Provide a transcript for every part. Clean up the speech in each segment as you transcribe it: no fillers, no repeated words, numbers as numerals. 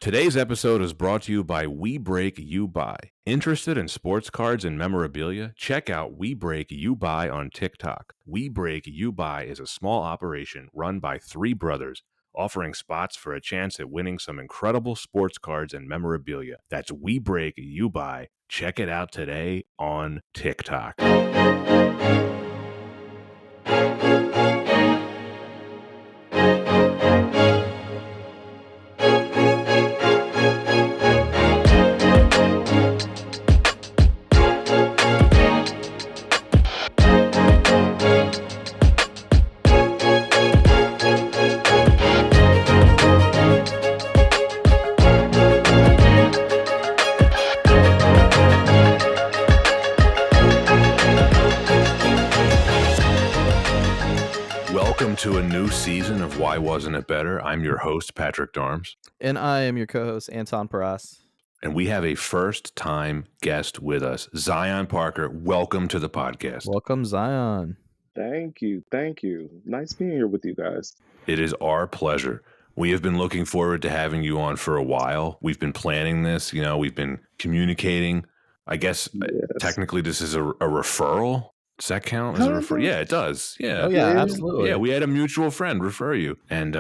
Today's episode is brought to you by We Break You Buy. Interested in sports cards and memorabilia? Check out We Break You Buy on TikTok. We Break You Buy is a small operation run by three brothers, offering spots for a chance at winning some incredible sports cards and memorabilia. That's We Break You Buy. Check it out today on TikTok. Welcome to a new season of Why Wasn't It Better? I'm your host, Patrick Darms. And I am your co-host, Anton Paras. And we have a first-time guest with us, Zion Parker. Welcome to the podcast. Welcome, Zion. Thank you. Nice being here with you guys. It is our pleasure. We have been looking forward to having you on for a while. We've been planning this, we've been communicating. I guess technically this is a referral. Does that count as a referral? Yeah, it does. Yeah. Oh, yeah, absolutely. Yeah, we had a mutual friend refer you. And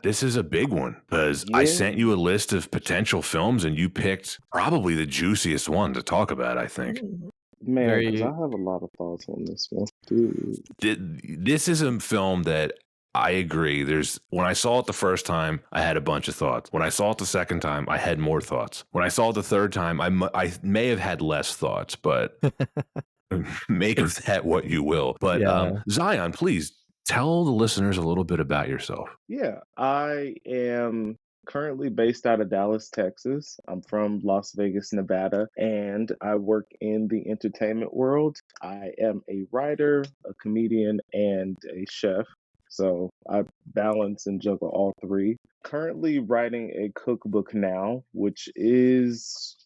this is a big one because I sent you a list of potential films and you picked probably the juiciest one to talk about, I think. Man, because I have a lot of thoughts on this one, dude. This is a film that I agree. When I saw it the first time, I had a bunch of thoughts. When I saw it the second time, I had more thoughts. When I saw it the third time, I may have had less thoughts, but make of that what you will. But Zion, please tell the listeners a little bit about yourself. Yeah, I am currently based out of Dallas, Texas. I'm from Las Vegas, Nevada, and I work in the entertainment world. I am a writer, a comedian, and a chef. So I balance and juggle all three. Currently writing a cookbook now, which is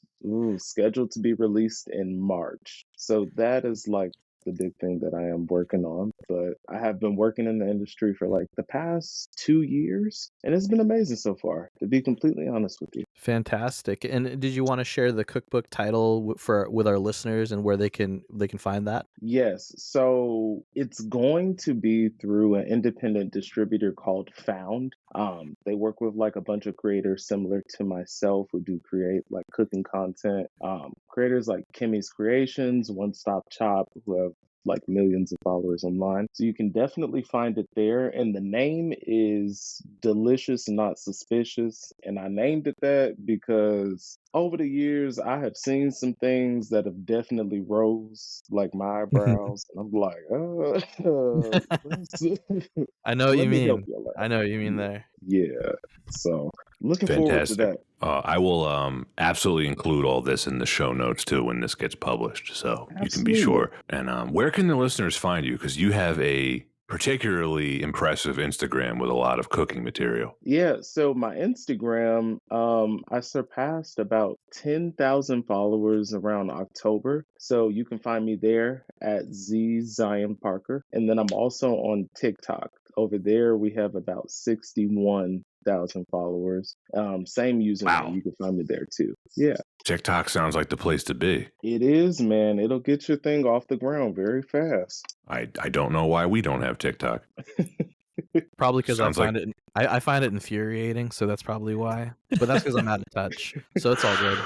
scheduled to be released in March. So that is like the big thing that I am working on. But I have been working in the industry for like the past 2 years, and it's been amazing so far, to be completely honest with you. Fantastic. And did you want to share the cookbook title with our listeners and where they can find that? Yes. So it's going to be through an independent distributor called Found. They work with like a bunch of creators similar to myself who do create like cooking content. Creators like Kimmy's Creations, One Stop Chop, who have like millions of followers online. So you can definitely find it there. And the name is Delicious Not Suspicious. And I named it that because over the years, I have seen some things that have definitely rose like my eyebrows. And I'm like, I know what you mean. I know what you mean Yeah. there. Yeah. So looking Fantastic. forward to that. I will absolutely include all this in the show notes too when this gets published, so you can be sure. And where can the listeners find you? Because you have a particularly impressive Instagram with a lot of cooking material. Yeah, so my Instagram, I surpassed about 10,000 followers around October. So you can find me there at Zion Parker. And then I'm also on TikTok. Over there, we have about 61,000 followers. Same username. Wow. You can find me there too. Yeah. TikTok sounds like the place to be. It is, man. It'll get your thing off the ground very fast. I don't know why we don't have TikTok. Probably because I find it infuriating, so that's probably why. But that's because I'm out of touch, so it's all good.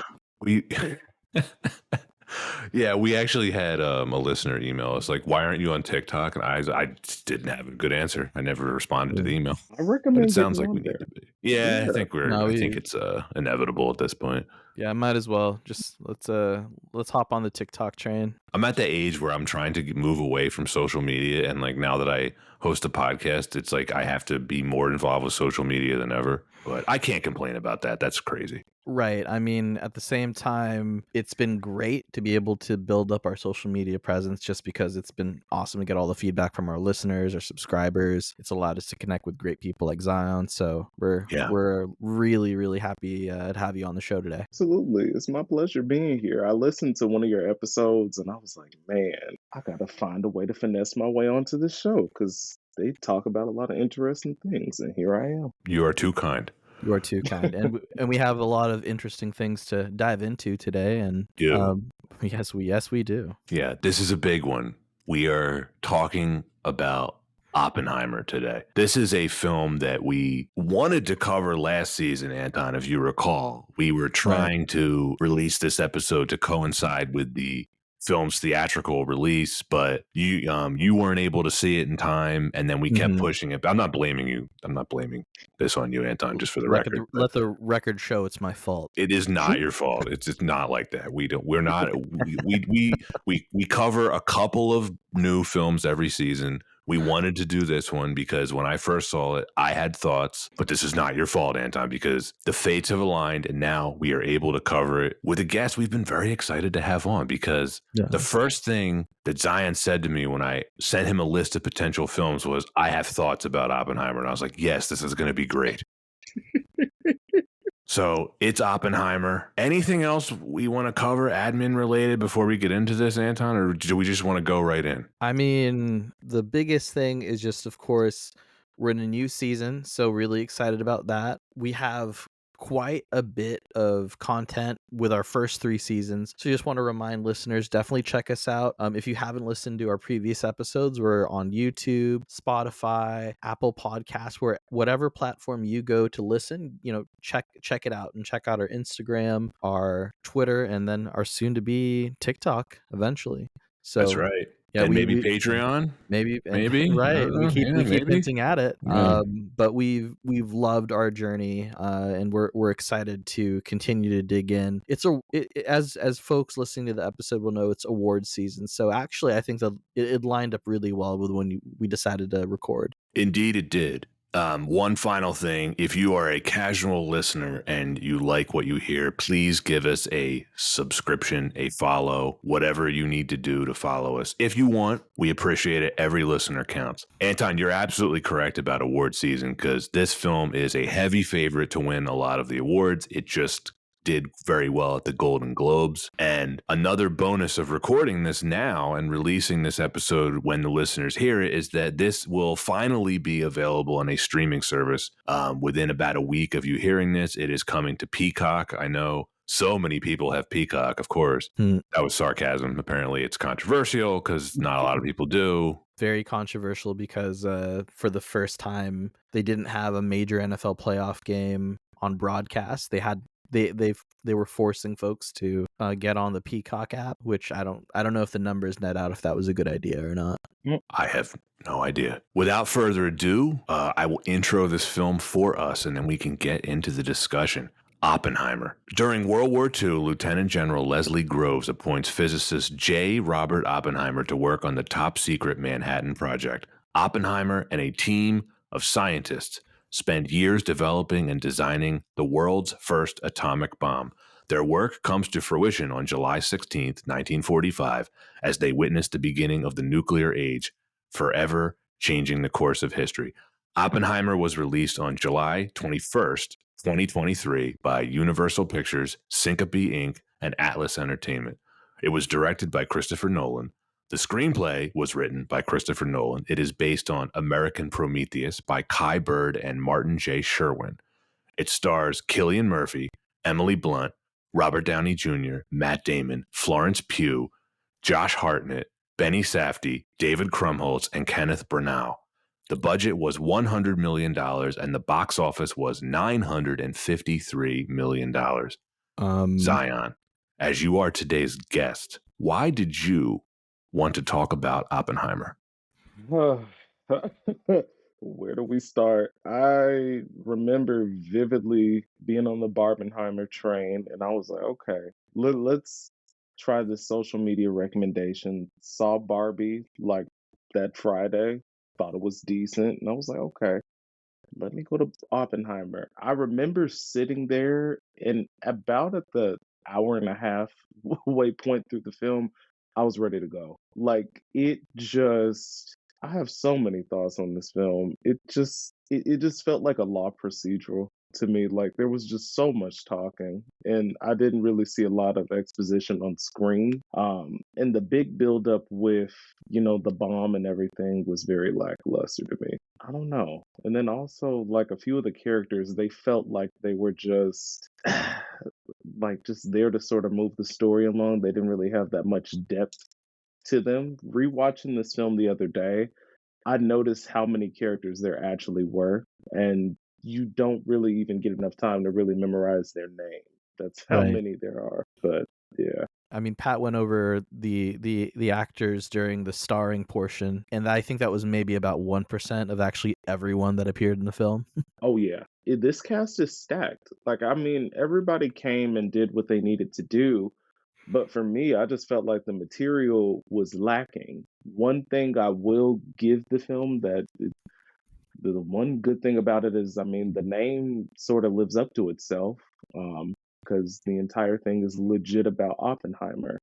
We actually had a listener email us like, "Why aren't you on TikTok?" And I just didn't have a good answer. I never responded to the email. I recommend. But it sounds like we need to be. Yeah, I think I think it's inevitable at this point. Yeah, I might as well. Just let's hop on the TikTok train. I'm at the age where I'm trying to move away from social media, and like now that I host a podcast, it's like I have to be more involved with social media than ever. But I can't complain about that. That's crazy. Right. I mean, at the same time, it's been great to be able to build up our social media presence just because it's been awesome to get all the feedback from our listeners, our subscribers. It's allowed us to connect with great people like Zion. So we're really, really happy to have you on the show today. Absolutely. It's my pleasure being here. I listened to one of your episodes and I was like, man, I got to find a way to finesse my way onto this show because they talk about a lot of interesting things. And here I am. You are too kind. You are too kind, and we have a lot of interesting things to dive into today, and Do. yes we do. Yeah, this is a big one. We are talking about Oppenheimer today. This is a film that we wanted to cover last season, Anton, if you recall. We were Right. trying to release this episode to coincide with the film's theatrical release, but you weren't able to see it in time, and then we kept Mhm. pushing it. I'm not blaming you. I'm not blaming this on you, Anton, just for the Let record. But let the record show it's my fault. it is not your fault. It's just not like that. We're not we cover a couple of new films every season. We wanted to do this one because when I first saw it, I had thoughts, but this is not your fault, Anton, because the fates have aligned and now we are able to cover it with a guest we've been very excited to have on, because the Yes. first thing that Zion said to me when I sent him a list of potential films was, I have thoughts about Oppenheimer. And I was like, yes, this is going to be great. So it's Oppenheimer. Anything else we want to cover admin related before we get into this, Anton, or do we just want to go right in? I mean, the biggest thing is just, of course, we're in a new season, so really excited about that. We have quite a bit of content with our first 3 seasons, so just want to remind listeners, definitely check us out. If you haven't listened to our previous episodes, we're on YouTube, Spotify, Apple Podcasts, where whatever platform you go to listen, check it out, and check out our Instagram, our Twitter, and then our soon-to-be TikTok eventually. That's So right. yeah, And we maybe we Patreon? maybe and Maybe? I right, don't know. Yeah, we keep maybe. hinting at it, Yeah. but we've loved our journey, and we're excited to continue to dig in. As folks listening to the episode will know, it's awards season, so actually I think that it lined up really well with when we decided to record. Indeed, it did. One final thing. If you are a casual listener and you like what you hear, please give us a subscription, a follow, whatever you need to do to follow us. If you want, we appreciate it. Every listener counts. Anton, you're absolutely correct about award season, because this film is a heavy favorite to win a lot of the awards. It just did very well at the Golden Globes. And another bonus of recording this now and releasing this episode when the listeners hear it is that this will finally be available on a streaming service within about a week of you hearing this. It is coming to Peacock. I know so many people have Peacock, of course. Hmm. That was sarcasm. Apparently it's controversial because not a lot of people do. Very controversial because for the first time they didn't have a major NFL playoff game on broadcast. They were forcing folks to get on the Peacock app, which I don't know if the numbers net out if that was a good idea or not. I have no idea. Without further ado, I will intro this film for us, and then we can get into the discussion. Oppenheimer. During World War II, Lieutenant General Leslie Groves appoints physicist J. Robert Oppenheimer to work on the top-secret Manhattan Project. Oppenheimer and a team of scientists spend years developing and designing the world's first atomic bomb. Their work comes to fruition on July 16th, 1945, as they witness the beginning of the nuclear age, forever changing the course of history. Oppenheimer was released on July 21st, 2023 by Universal Pictures, Syncope Inc., and Atlas Entertainment. It was directed by Christopher Nolan. The screenplay was written by Christopher Nolan. It is based on American Prometheus by Kai Bird and Martin J. Sherwin. It stars Cillian Murphy, Emily Blunt, Robert Downey Jr., Matt Damon, Florence Pugh, Josh Hartnett, Benny Safdie, David Krumholtz, and Kenneth Branagh. The budget was $100 million and the box office was $953 million. Zion, as you are today's guest, why did you want to talk about Oppenheimer? Where do we start? I remember vividly being on the Barbenheimer train, and I was like, okay, let's try this social media recommendation. Saw Barbie like that Friday, thought it was decent, and I was like, okay, let me go to Oppenheimer. I remember sitting there, and about at the hour and a half way point through the film, I was ready to go. Like it just I have so many thoughts on this film. It just felt like a law procedural. to me. Like there was just so much talking, and I didn't really see a lot of exposition on screen. And the big buildup with the bomb and everything was very lackluster to me. I don't know. And then also like a few of the characters, they felt like they were just like just there to sort of move the story along. They didn't really have that much depth to them. Rewatching this film the other day, I noticed how many characters there actually were, and you don't really even get enough time to really memorize their name. That's how Right. many there are. But yeah. I mean, Pat went over the actors during the starring portion, and I think that was maybe about 1% of actually everyone that appeared in the film. Oh yeah. This cast is stacked. Like I mean, everybody came and did what they needed to do. But for me, I just felt like the material was lacking. One thing I will give the film the one good thing about it is, I mean, the name sort of lives up to itself, because the entire thing is legit about Oppenheimer.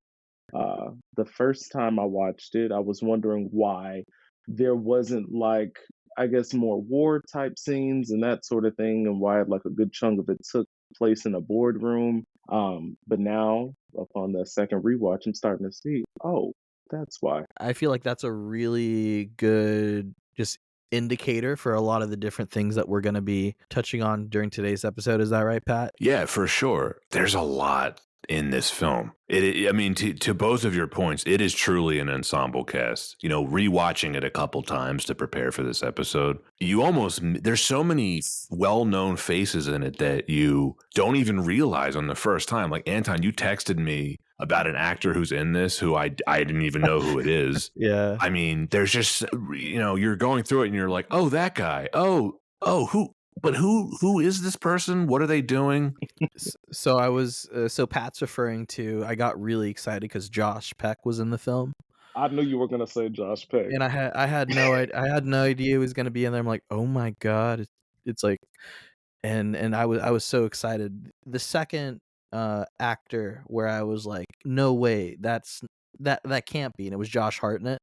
The first time I watched it, I was wondering why there wasn't like, I guess, more war type scenes and that sort of thing, and why like a good chunk of it took place in a boardroom. But now, upon the second rewatch, I'm starting to see, oh, that's why. I feel like that's a really good just indicator for a lot of the different things that we're going to be touching on during today's episode. Is that right, Pat? Yeah, for sure. There's a lot in this film. I mean, to both of your points, it is truly an ensemble cast. You know, rewatching it a couple times to prepare for this episode, there's so many well-known faces in it that you don't even realize on the first time. Like Anton, you texted me about an actor who's in this who I didn't even know who it is. Yeah. I mean, there's just, you're going through it and you're like, oh, that guy. Oh, who? But who is this person? What are they doing? So Pat's referring to, I got really excited because Josh Peck was in the film, I knew you were gonna say Josh Peck. and I had no idea he was going to be in there. I'm like, oh my god, it's like, and I was so excited. The second actor where I was like, no way, that can't be, and it was Josh Hartnett,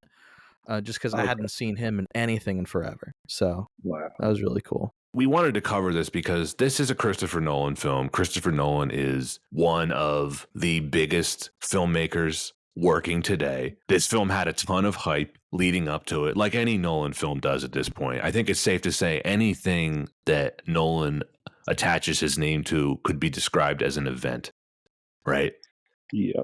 just because I Okay. hadn't seen him in anything in forever. So Wow. that was really cool. We wanted to cover this because this is a Christopher Nolan film. Christopher Nolan is one of the biggest filmmakers working today. This film had a ton of hype leading up to it, like any Nolan film does at this point. I think it's safe to say anything that Nolan attaches his name to could be described as an event, right? Yeah.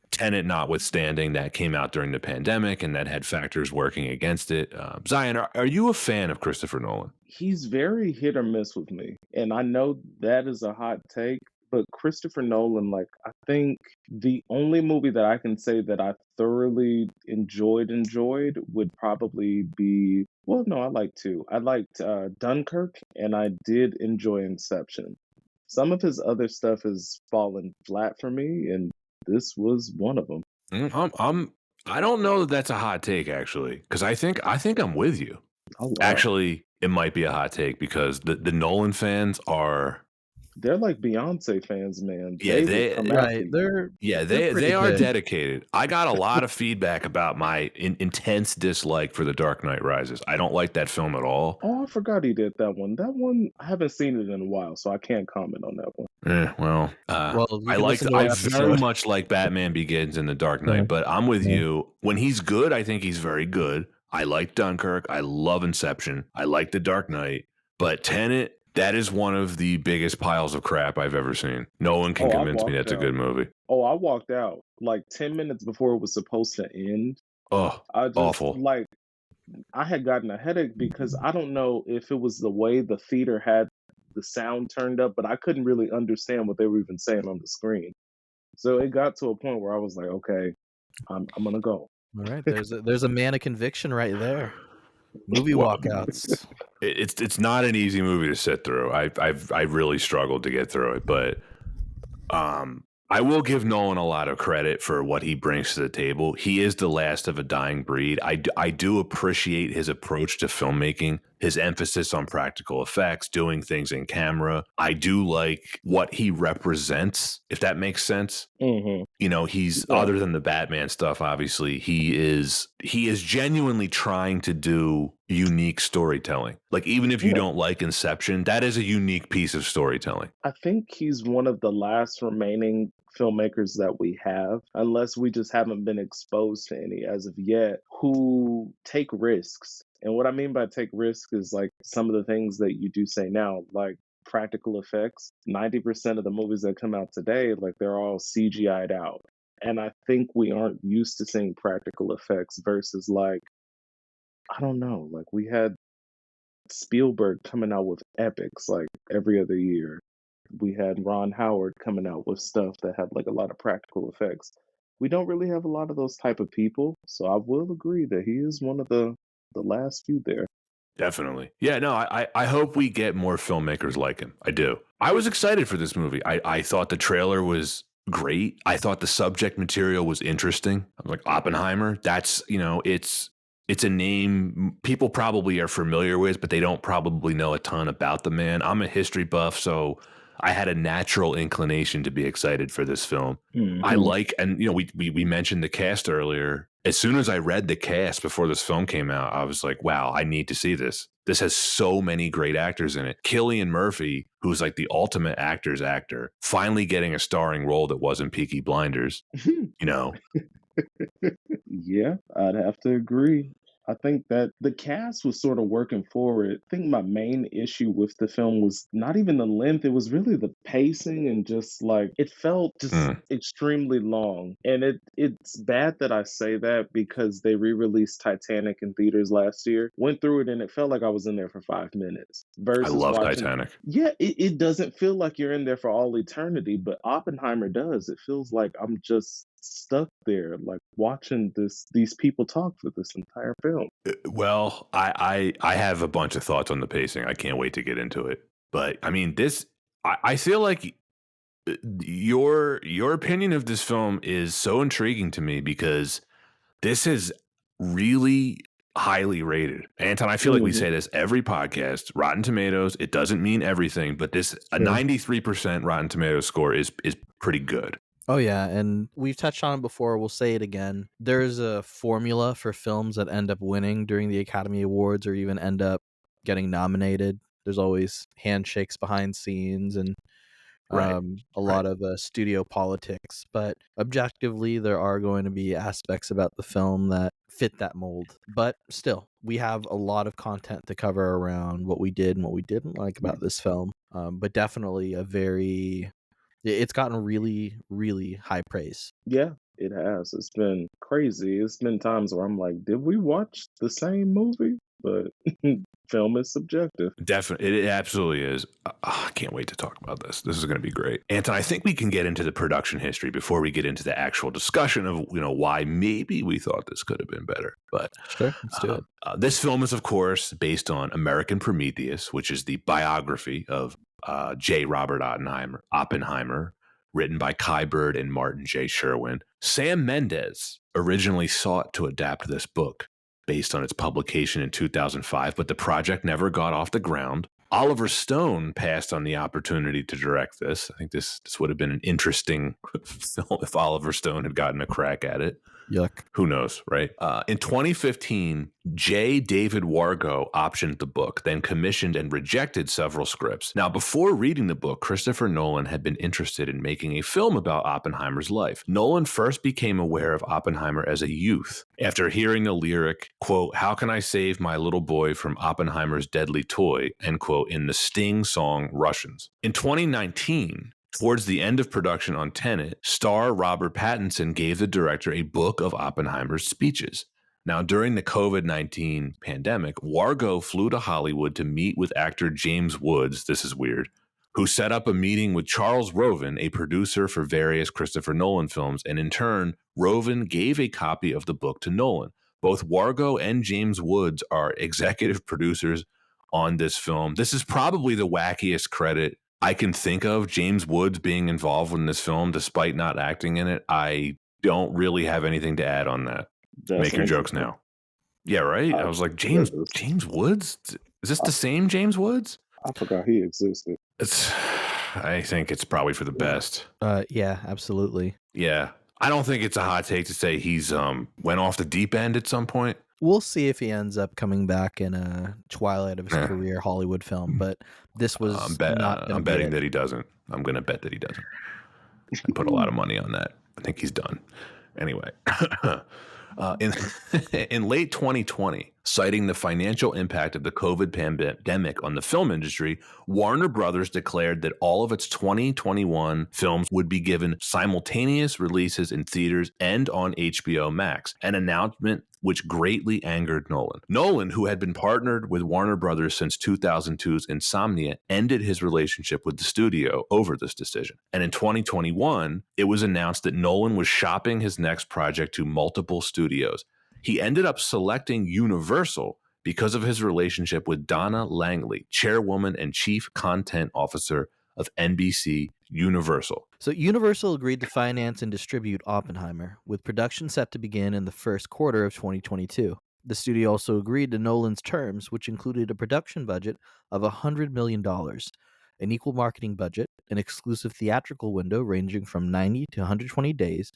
Tenet notwithstanding, that came out during the pandemic and that had factors working against it. Zion, are you a fan of Christopher Nolan? He's very hit or miss with me. And I know that is a hot take, but Christopher Nolan, like, I think the only movie that I can say that I thoroughly enjoyed would probably be, well, no, I like two. I liked Dunkirk, and I did enjoy Inception. Some of his other stuff has fallen flat for me, and this was one of them. I don't know that that's a hot take actually, because I think I'm with you. Oh, wow. Actually, it might be a hot take because the Nolan fans are, They're like Beyonce fans, man. Yeah, They they- will come Right, after you. they're they pretty are big. dedicated. I got a lot of feedback about my intense dislike for The Dark Knight Rises. I don't like that film at all. Oh, I forgot he did that one. That one, I haven't seen it in a while, so I can't comment on that one. Well, Well, you can listen to our I very episode. much like Batman Begins and The Dark Knight, Yeah. but I'm with Yeah. you. When he's good, I think he's very good. I like Dunkirk. I love Inception. I like The Dark Knight. But Tenet, that is one of the biggest piles of crap I've ever seen. No one can Oh, I convince me walked that's a out. good movie. Oh, I walked out like 10 minutes before it was supposed to end. Oh, I just awful. like I had gotten a headache because I don't know if it was the way the theater had the sound turned up, but I couldn't really understand what they were even saying on the screen. So it got to a point where I was like, okay, I'm gonna go. All right, there's a man of conviction right there. Movie Well, walkouts. It's not an easy movie to sit through. I really struggled to get through it, but I will give Nolan a lot of credit for what he brings to the table. He is the last of a dying breed. I do appreciate his approach to filmmaking his emphasis on practical effects, doing things in camera. I do like what he represents, if that makes sense. Mm-hmm. You know, he's Yeah. other than the Batman stuff, obviously, he is genuinely trying to do unique storytelling. Like, even if you Yeah. don't like Inception, that is a unique piece of storytelling. I think he's one of the last remaining filmmakers that we have, unless we just haven't been exposed to any as of yet, who take risks. And what I mean by take risks is like some of the things that you do say now, like practical effects. 90% of the movies that come out today, like they're all CGI'd out. And I think we aren't used to seeing practical effects versus like, I don't know, like we had Spielberg coming out with epics like every other year. We had Ron Howard coming out with stuff that had like a lot of practical effects. We don't really have a lot of those type of people, so I will agree that he is one of the last few there. Definitely. Yeah, no, I hope we get more filmmakers like him. I do. I was excited for this movie. I thought the trailer was great. I thought the subject material was interesting. I'm like, Oppenheimer, that's, you know, it's a name people probably are familiar with, but they don't probably know a ton about the man. I'm a history buff, so I had a natural inclination to be excited for this film. I Hmm. like, and you know, we mentioned the cast earlier. As soon as I read the cast before this film came out, I was like, wow, I need to see this. This has so many great actors in it. Cillian Murphy, who's like the ultimate actor's actor, finally getting a starring role that wasn't Peaky Blinders. You know, Yeah, I'd have to agree. I think that the cast was sort of working for it. I think my main issue with the film was not even the length, it was really the pacing and just like it felt just mm, extremely long. And it's bad that I say that because they re-released Titanic in theaters last year. Went through it and it felt like I was in there for 5 minutes I versus love watching. Titanic. Yeah, it doesn't feel like you're in there for all eternity, but Oppenheimer does. It feels like I'm just stuck there, like watching these people talk for this entire film. Well, I have a bunch of thoughts on the pacing. I can't wait to get into it. But I mean, I feel like your opinion of this film is so intriguing to me because this is really highly rated. Anton, I feel like we Hmm. say this every podcast. Rotten Tomatoes, it doesn't mean everything, but this a Sure. 93% Rotten Tomatoes score is pretty good. Oh yeah, and we've touched on it before, we'll say it again. There's a formula for films that end up winning during the Academy Awards or even end up getting nominated. There's always handshakes behind scenes and Right. a Right. lot of studio politics, but objectively, there are going to be aspects about the film that fit that mold. But still, we have a lot of content to cover around what we did and what we didn't like about this film. But definitely it's gotten really, really high praise. Yeah, it has. It's been crazy. It's been times where I'm like, did we watch the same movie? But film is subjective. Definitely, it absolutely is. I can't wait to talk about this. This is going to be great, Anton. I think we can get into the production history before we get into the actual discussion of why maybe we thought this could have been better. But Sure, let's do it. this film is, of course, based on American Prometheus, which is the biography of J. Robert Oppenheimer, written by Kai Bird and Martin J. Sherwin. Sam Mendes originally sought to adapt this book based on its publication in 2005, but the project never got off the ground. Oliver Stone passed on the opportunity to direct this. I think this would have been an interesting film if Oliver Stone had gotten a crack at it. Yuck. Who knows, right? In 2015, J. David Wargo optioned the book, then commissioned and rejected several scripts. Now, before reading the book, Christopher Nolan had been interested in making a film about Oppenheimer's life. Nolan first became aware of Oppenheimer as a youth after hearing the lyric, quote, "How can I save my little boy from Oppenheimer's deadly toy," end quote, in the Sting song Russians. In 2019, towards the end of production on Tenet, star Robert Pattinson gave the director a book of Oppenheimer's speeches. Now, during the COVID-19 pandemic, Wargo flew to Hollywood to meet with actor James Woods, this is weird, who set up a meeting with Charles Roven, a producer for various Christopher Nolan films, and in turn, Roven gave a copy of the book to Nolan. Both Wargo and James Woods are executive producers on this film. This is probably the wackiest credit I can think of, James Woods being involved in this film despite not acting in it. I don't really have anything to add on that. That's Make your jokes interesting. now. Yeah, right. I, I was like, that James is. Woods? Is this I, the same James Woods? I forgot he existed. I think it's probably for the best. Yeah, absolutely. Yeah. I don't think it's a hot take to say he's went off the deep end at some point. We'll see if he ends up coming back in a twilight of his Eh. career Hollywood film, but this was not going to I'm be betting it. that he doesn't. I'm going to bet that he doesn't. I put a lot of money on that. I think he's done. Anyway, in in late 2020, citing the financial impact of the COVID pandemic on the film industry, Warner Brothers declared that all of its 2021 films would be given simultaneous releases in theaters and on HBO Max, an announcement which greatly angered Nolan. Nolan, who had been partnered with Warner Brothers since 2002's Insomnia, ended his relationship with the studio over this decision. And in 2021, it was announced that Nolan was shopping his next project to multiple studios. He ended up selecting Universal because of his relationship with Donna Langley, chairwoman and chief content officer of NBC Universal. So Universal agreed to finance and distribute Oppenheimer, with production set to begin in the first quarter of 2022. The studio also agreed to Nolan's terms, which included a production budget of $100 million, an equal marketing budget, an exclusive theatrical window ranging from 90 to 120 days,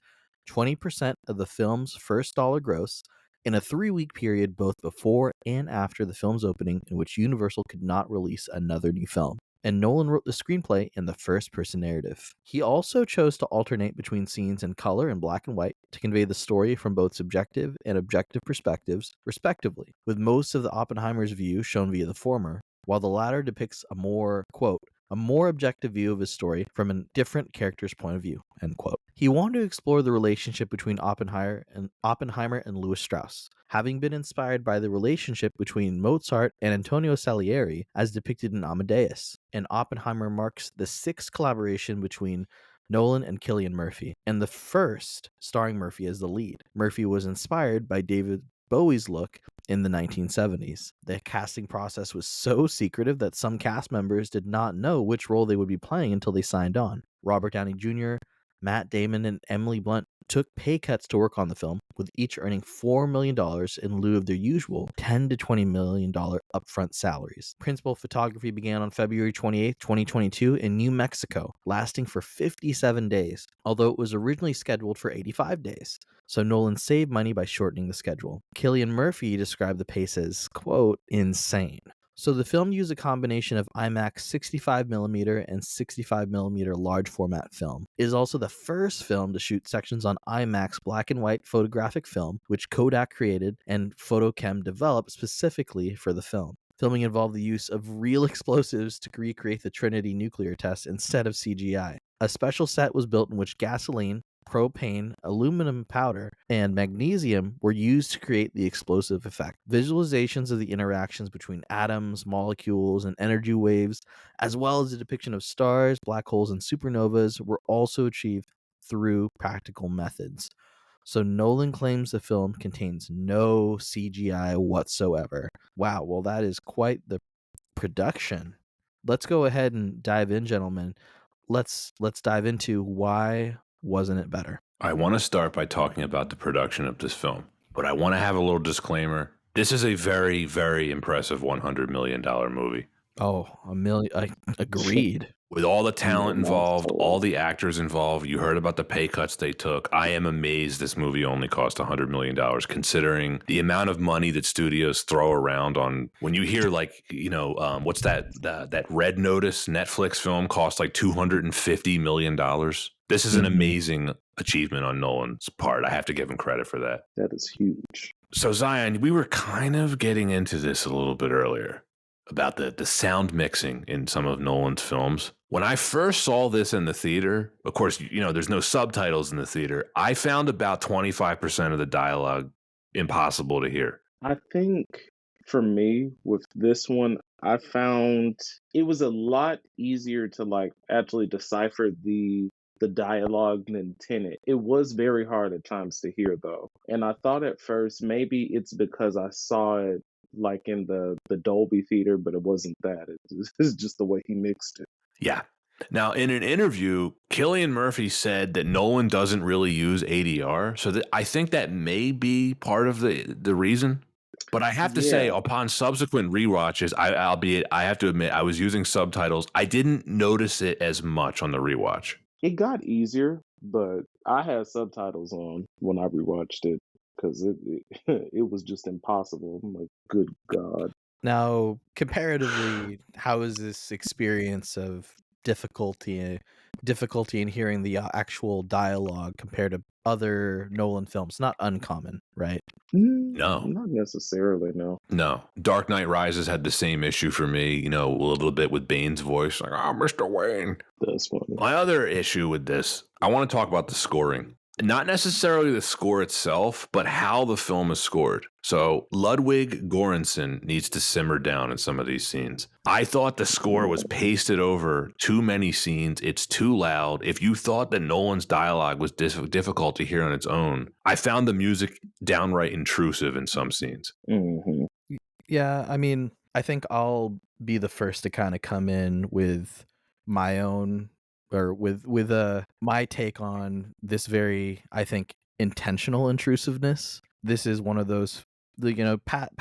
20% of the film's first dollar gross, in a 3-week period both before and after the film's opening in which Universal could not release another new film. And Nolan wrote the screenplay in the first-person narrative. He also chose to alternate between scenes in color and black and white to convey the story from both subjective and objective perspectives, respectively, with most of the Oppenheimer's view shown via the former, while the latter depicts a more, quote, a more objective view of his story from a different character's point of view, end quote. He wanted to explore the relationship between Oppenheimer and Louis Strauss, having been inspired by the relationship between Mozart and Antonio Salieri as depicted in Amadeus. And Oppenheimer marks the 6th collaboration between Nolan and Cillian Murphy, and the first starring Murphy as the lead. Murphy was inspired by David Bowie's look in the 1970s. The casting process was so secretive that some cast members did not know which role they would be playing until they signed on. Robert Downey Jr., Matt Damon, and Emily Blunt took pay cuts to work on the film, with each earning $4 million in lieu of their usual $10 to $20 million upfront salaries. Principal photography began on February 28, 2022 in New Mexico, lasting for 57 days, although it was originally scheduled for 85 days. So Nolan saved money by shortening the schedule. Cillian Murphy described the pace as, quote, insane. So the film used a combination of IMAX 65mm and 65mm large format film. It is also the first film to shoot sections on IMAX black and white photographic film, which Kodak created and Photochem developed specifically for the film. Filming involved the use of real explosives to recreate the Trinity nuclear test instead of CGI. A special set was built in which gasoline, propane, aluminum powder, and magnesium were used to create the explosive effect. Visualizations of the interactions between atoms, molecules, and energy waves, as well as the depiction of stars, black holes, and supernovas, were also achieved through practical methods. So Nolan claims the film contains no CGI whatsoever. Wow, well that is quite the production. Let's go ahead and dive in, gentlemen. Let's dive into why wasn't it better? I want to start by talking about the production of this film, but I want to have a little disclaimer. This is a very, very impressive $100 million movie. Oh, $1 million. I agreed. With all the talent No, involved, no. all the actors involved, you heard about the pay cuts they took. I am amazed this movie only cost $100 million, considering the amount of money that studios throw around on. When you hear what's that Red Notice Netflix film cost like $250 million. This is an amazing achievement on Nolan's part. I have to give him credit for that. That is huge. So Zion, we were kind of getting into this a little bit earlier about the sound mixing in some of Nolan's films. When I first saw this in the theater, of course, there's no subtitles in the theater. I found about 25% of the dialogue impossible to hear. I think for me with this one, I found it was a lot easier to actually decipher the dialogue than Tenet. It was very hard at times to hear though. And I thought at first maybe it's because I saw it in the Dolby theater, but it wasn't that. It's just the way he mixed it. Yeah. Now, in an interview, Cillian Murphy said that Nolan doesn't really use ADR. So I think that may be part of the reason. But I have to say, Yeah, upon subsequent rewatches, I have to admit, I was using subtitles. I didn't notice it as much on the rewatch. it got easier, but I had subtitles on when I rewatched it because it was just impossible. I'm like, good God. Now, comparatively, how is this experience of difficulty in hearing the actual dialogue compared to other Nolan films? Not uncommon, right? No. Not necessarily, no. No. Dark Knight Rises had the same issue for me, you know, a little bit with Bane's voice, like, oh, Mr. Wayne. That's funny. My other issue with this, I want to talk about the scoring. Not necessarily the score itself, but how the film is scored. So Ludwig Göransson needs to simmer down in some of these scenes. I thought the score was pasted over too many scenes. It's too loud. If you thought that Nolan's dialogue was difficult to hear on its own, I found the music downright intrusive in some scenes. Hmm. Yeah, I mean, I think I'll be the first to kind of come in with my own or with my take on this very, I think, intentional intrusiveness. This is one of those Pat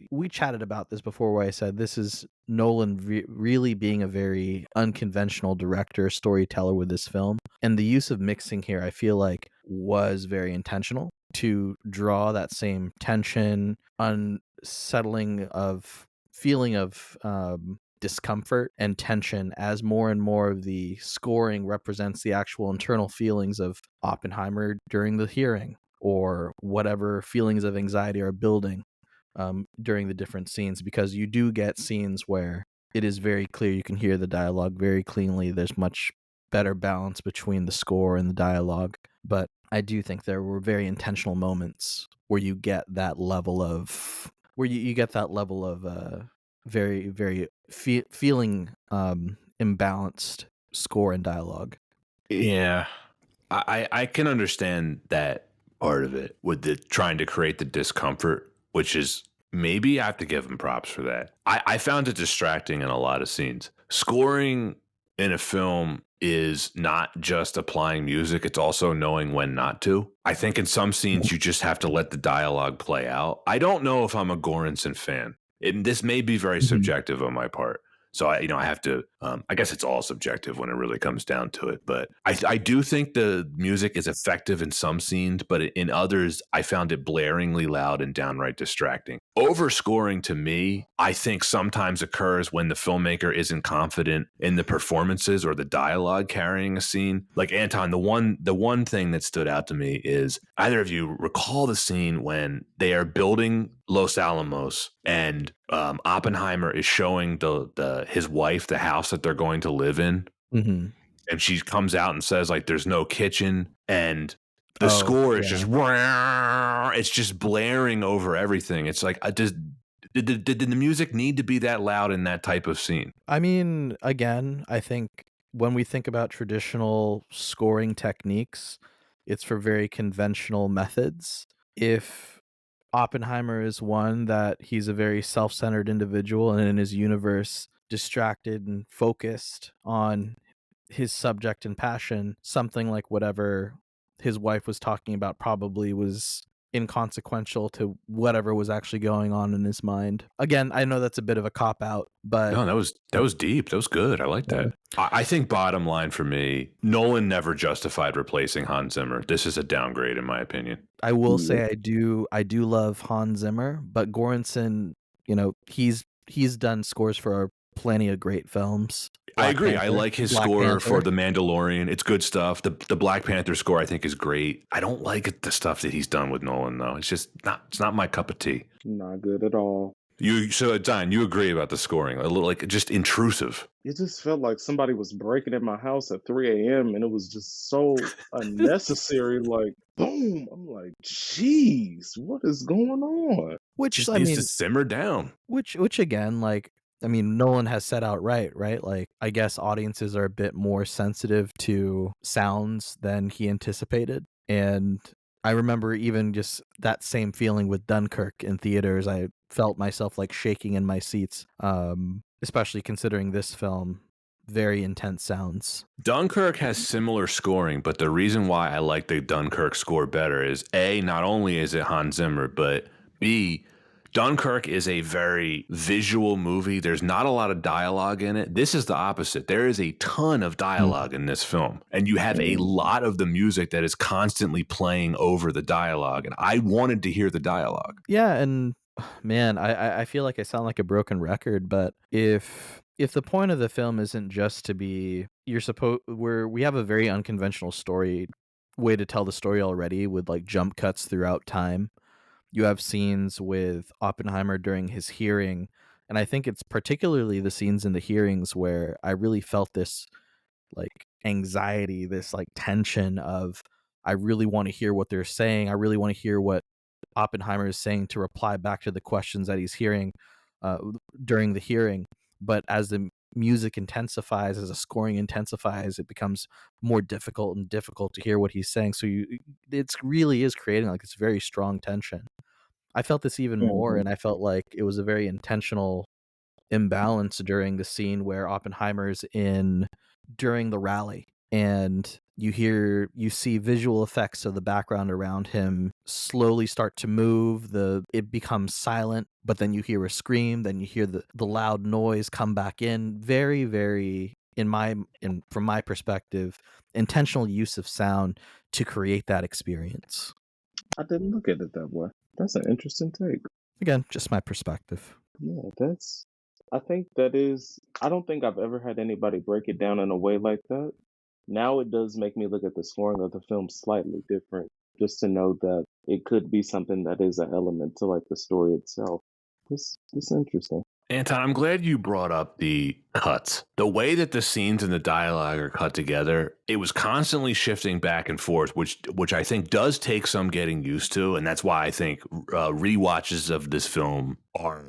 we chatted about this before where I said this is Nolan really being a very unconventional director, storyteller with this film. And the use of mixing here I feel like was very intentional to draw that same tension, unsettling of feeling of discomfort and tension as more and more of the scoring represents the actual internal feelings of Oppenheimer during the hearing or whatever feelings of anxiety are building during the different scenes, because you do get scenes where it is very clear you can hear the dialogue very cleanly. There's much better balance between the score and the dialogue, but I do think there were very intentional moments where you get that level of very very feeling imbalanced score and dialogue. Yeah. I can understand that part of it with the trying to create the discomfort, which is maybe I have to give him props for that. I found it distracting in a lot of scenes. Scoring in a film is not just applying music, it's also knowing when not to. I think in some scenes you just have to let the dialogue play out. I don't know if I'm a Göransson fan. This may be very Mhm. subjective on my part. So I have to. I guess it's all subjective when it really comes down to it. But I do think the music is effective in some scenes, but in others, I found it blaringly loud and downright distracting. Overscoring to me, I think sometimes occurs when the filmmaker isn't confident in the performances or the dialogue carrying a scene. Like Anton, the one thing that stood out to me is either of you recall the scene when they are building Los Alamos and Oppenheimer is showing the his wife the house that they're going to live in, Mm-hmm. and she comes out and says like there's no kitchen, and the Oh score is yeah. just blaring over everything. It's like did the music need to be that loud in that type of scene? I mean, again, I think when we think about traditional scoring techniques, it's for very conventional methods. If Oppenheimer is one that he's a very self-centered individual and in his universe distracted and focused on his subject and passion, something like whatever his wife was talking about probably was inconsequential to whatever was actually going on in his mind. Again, I know that's a bit of a cop out, but No, that was deep. That was good. I like that. I think bottom line for me, Nolan never justified replacing Hans Zimmer. This is a downgrade in my opinion. I will Yeah. say I do love Hans Zimmer, but Göransson, he's done scores for plenty of great films. I Black agree. I Panther, like his Black score for Panther. The Mandalorian. It's good stuff. The Black Panther score I think is great. I don't like the stuff that he's done with Nolan though. It's not my cup of tea. Not good at all. Don, you agree about the scoring? A little like just intrusive. It just felt like somebody was breaking in my house at 3 a.m. and it was just so unnecessary. Like, boom. I'm like, jeez, what is going on? Which Just I needs to mean, simmer down. which again, like I mean, Nolan has set out right? Like I guess audiences are a bit more sensitive to sounds than he anticipated. And I remember even just that same feeling with Dunkirk in theaters. I felt myself like shaking in my seats. Especially considering this film, very intense sounds. Dunkirk has similar scoring, but the reason why I like the Dunkirk score better is A, not only is it Hans Zimmer, but B, Dunkirk is a very visual movie. There's not a lot of dialogue in it. This is the opposite. There is a ton of dialogue in this film, and you have a lot of the music that is constantly playing over the dialogue, and I wanted to hear the dialogue. Yeah, and man, I feel like I sound like a broken record, but if the point of the film isn't just to be we have a very unconventional story way to tell the story already with like jump cuts throughout time. You have scenes with Oppenheimer during his hearing, and I think it's particularly the scenes in the hearings where I really felt this like anxiety, this like tension of I really want to hear what they're saying. I really want to hear what Oppenheimer is saying to reply back to the questions that he's hearing uh, during the hearing. But as the music intensifies, as the scoring intensifies, it becomes more difficult and difficult to hear what he's saying. So it really is creating like this very strong tension. I felt this even more, and I felt like it was a very intentional imbalance during the scene where Oppenheimer's in during the rally, and you see visual effects of the background around him slowly start to move. It becomes silent, but then you hear a scream, then you hear the loud noise come back in. Very, very from my perspective, intentional use of sound to create that experience. I didn't look at it that way. That's an interesting take. Again, just my perspective. Yeah, I think that is, I don't think I've ever had anybody break it down in a way like that. Now it does make me look at the scoring of the film slightly different, just to know that it could be something that is an element to like the story itself. It's interesting. Anton, I'm glad you brought up the cuts. The way that the scenes and the dialogue are cut together, it was constantly shifting back and forth, which I think does take some getting used to, and that's why I think rewatches of this film are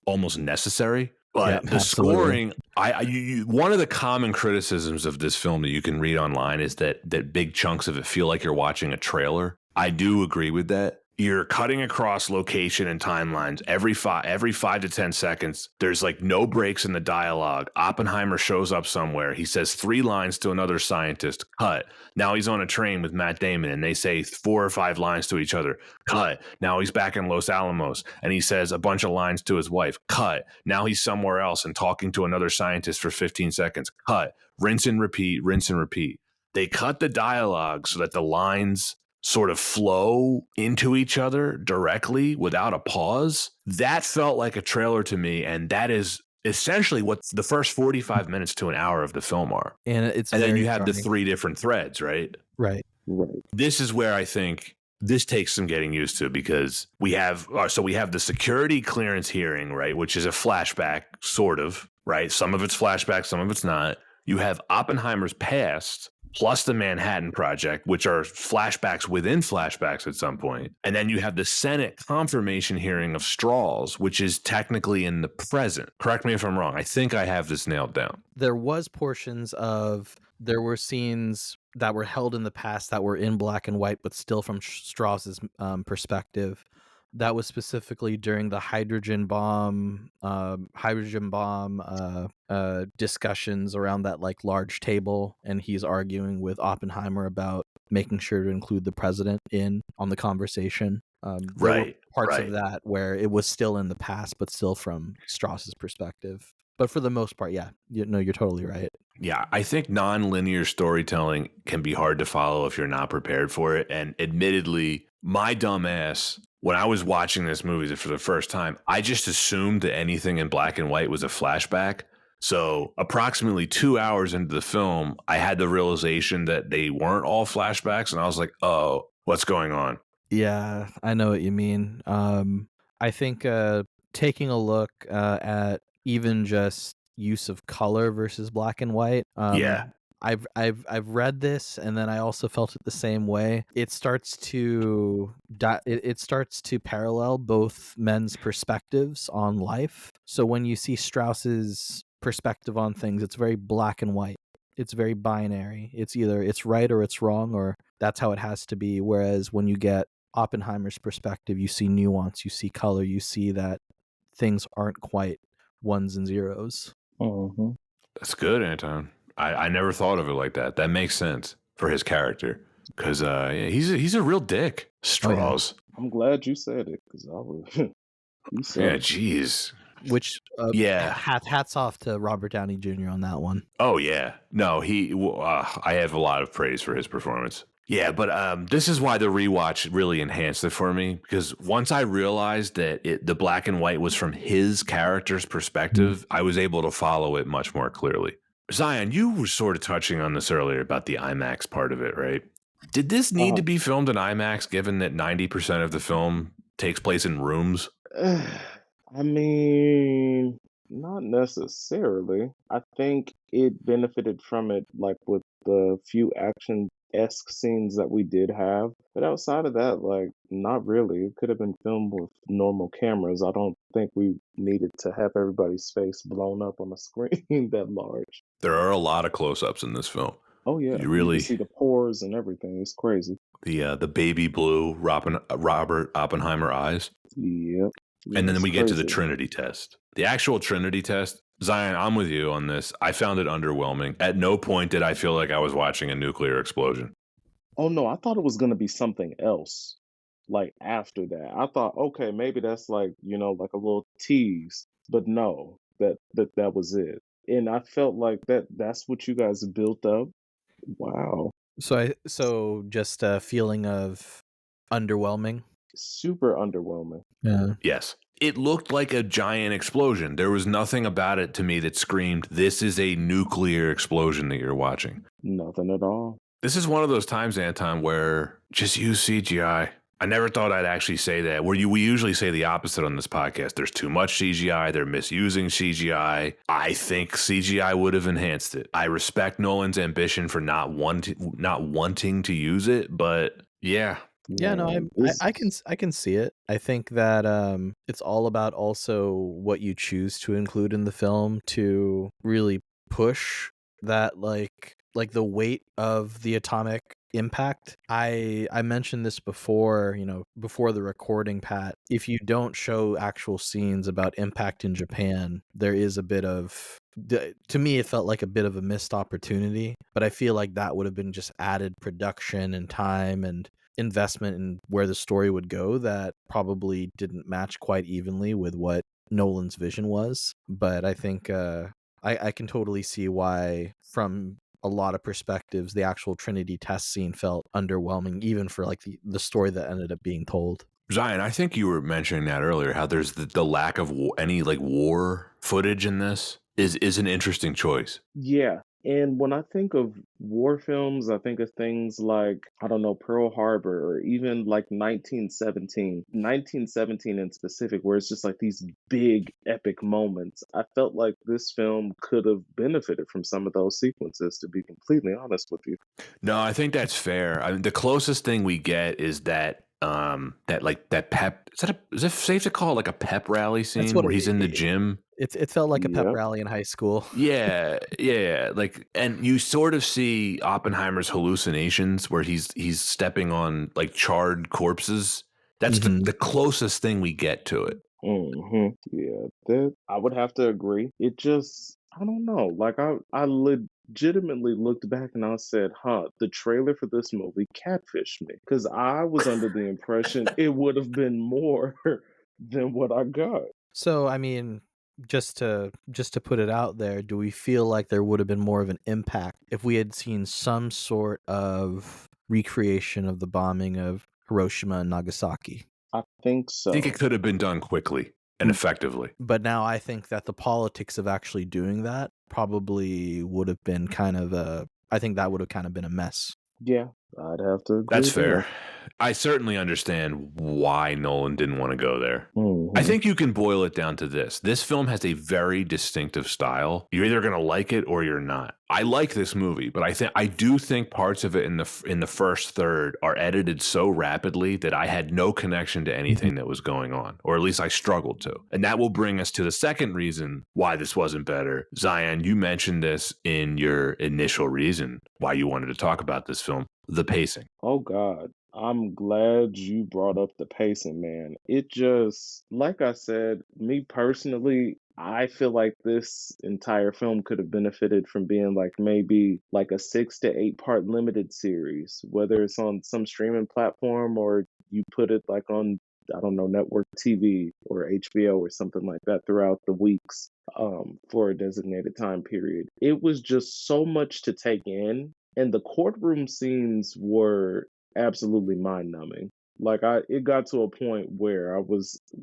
almost necessary. But the absolutely. scoring, one of the common criticisms of this film that you can read online is that big chunks of it feel like you're watching a trailer. I do agree with that. You're cutting across location and timelines every 5 to 10 seconds. There's like no breaks in the dialogue. Oppenheimer shows up somewhere. He says 3 lines to another scientist. Cut. Now he's on a train with Matt Damon and they say 4 or 5 lines to each other. Cut. Now he's back in Los Alamos and he says a bunch of lines to his wife. Cut. Now he's somewhere else and talking to another scientist for 15 seconds. Cut. Rinse and repeat, rinse and repeat. They cut the dialogue so that the lines sort of flow into each other directly without a pause. That felt like a trailer to me, and that is essentially what the first 45 minutes to an hour of the film are. And then you have the 3 different threads, right? Right. This is where I think this takes some getting used to, because we have the security clearance hearing, right, which is a flashback, sort of, right? Some of it's flashback, some of it's not. You have Oppenheimer's past plus the Manhattan Project, which are flashbacks within flashbacks at some point. And then you have the Senate confirmation hearing of Strauss, which is technically in the present. Correct me if I'm wrong. I think I have this nailed down. There were scenes that were held in the past that were in black and white, but still from Strauss's perspective. That was specifically during the hydrogen bomb discussions around that like large table, and he's arguing with Oppenheimer about making sure to include the president on the conversation. There were parts of that where it was still in the past, but still from Strauss's perspective. But for the most part, yeah, you're totally right. Yeah, I think non-linear storytelling can be hard to follow if you're not prepared for it. And admittedly, my dumb ass, when I was watching this movie for the first time, I just assumed that anything in black and white was a flashback. So approximately 2 hours into the film, I had the realization that they weren't all flashbacks. And I was like, oh, what's going on? Yeah, I know what you mean. I think taking a look at even just use of color versus black and white. Yeah. I've read this, and then I also felt it the same way. It starts to it starts to parallel both men's perspectives on life. So when you see Strauss's perspective on things, it's very black and white. It's very binary. It's either it's right or it's wrong, or that's how it has to be. Whereas when you get Oppenheimer's perspective, you see nuance, you see color, you see that things aren't quite ones and zeros. Mm-hmm. That's good, Anton. I never thought of it like that. That makes sense for his character, because he's a real dick, Strauss. I'm glad you said it, because I would He Yeah, sucks. jeez. Which Yeah. hats off to Robert Downey Jr. on that one. Oh yeah. No, I have a lot of praise for his performance. Yeah, but this is why the rewatch really enhanced it for me, because once I realized that the black and white was from his character's perspective, I was able to follow it much more clearly. Zion, you were sort of touching on this earlier about the IMAX part of it, right? Did this need to be filmed in IMAX, given that 90% of the film takes place in rooms? I mean, not necessarily. I think it benefited from it, like with the few action-esque scenes that we did have. But outside of that, like, not really. It could have been filmed with normal cameras. I don't think we needed to have everybody's face blown up on a screen that large. There are a lot of close-ups in this film. Oh yeah, You you can really see the pores and everything. It's crazy. the baby blue Robert Oppenheimer eyes. Yep. And Yeah, then it's we get to the crazy. Trinity test. The actual Trinity test, Zion, I'm with you on this. I found it underwhelming. At no point did I feel like I was watching a nuclear explosion. Oh no, I thought it was gonna be something else. Like after that, I thought, okay, maybe that's like like a little tease. But no, that was it. And I felt like that's what you guys built up. Wow, So just a feeling of underwhelming. super underwhelming. Yeah. Yes. It looked like a giant explosion. There was nothing about it to me that screamed, this is a nuclear explosion that you're watching. Nothing at all. This is one of those times, Anton, where just use CGI. I never thought I'd actually say that. We usually say the opposite on this podcast. There's too much CGI. They're misusing CGI. I think CGI would have enhanced it. I respect Nolan's ambition for not wanting to use it, but yeah. Yeah, no, Man, I can see it. I think that it's all about also what you choose to include in the film to really push that like the weight of the atomic impact. I mentioned this before, before the recording, Pat. If you don't show actual scenes about impact in Japan, there is a bit of to me it felt like a bit of a missed opportunity, but I feel like that would have been just added production and time and investment in where the story would go that probably didn't match quite evenly with what Nolan's vision was. But I think I can totally see why, from a lot of perspectives, the actual Trinity test scene felt underwhelming, even for like the story that ended up being told. Zion, I think you were mentioning that earlier, how there's the lack of any like war footage in this is an interesting choice. Yeah. And when I think of war films, I think of things like, I don't know, Pearl Harbor or even like 1917, 1917 in specific, where it's just like these big epic moments. I felt like this film could have benefited from some of those sequences, to be completely honest with you. No, I think that's fair. I mean, the closest thing we get is that pep. Is it safe to call it like a pep rally That's scene what where he's in the it, gym? it felt like a pep Yep. rally in high school. Yeah, yeah. Like, and you sort of see Oppenheimer's hallucinations where he's stepping on like charred corpses. That's the closest thing we get to it. Yeah, that I would have to agree. It just, I don't know. Like I legitimately looked back and I said, "Huh, the trailer for this movie catfished me," because I was under the impression it would have been more than what I got. So, I mean, just to put it out there, do we feel like there would have been more of an impact if we had seen some sort of recreation of the bombing of Hiroshima and Nagasaki? I think I think it so. could have been done quickly and M- effectively. But now I think that the politics of actually doing that probably would have been I think that would have kind of been a mess. Yeah, I'd have to That's agree fair. there. I certainly understand why Nolan didn't want to go there. I Hmm. think you can boil it down to this. This film has a very distinctive style. You're either going to like it or you're not. I like this movie, but I do think parts of it in the first third are edited so rapidly that I had no connection to anything that was going on, or at least I struggled to. And that will bring us to the second reason why this wasn't better. Zion, you mentioned this in your initial reason why you wanted to talk about this film, the pacing. Oh God. I'm glad you brought up the pacing, man. It just, like I said, me personally, I feel like this entire film could have benefited from being like maybe like a 6 to 8 part limited series, whether it's on some streaming platform or you put it like on I don't know, network TV or HBO or something like that throughout the weeks for a designated time period. It was just so much to take in, and the courtroom scenes were absolutely mind numbing. Like it got to a point where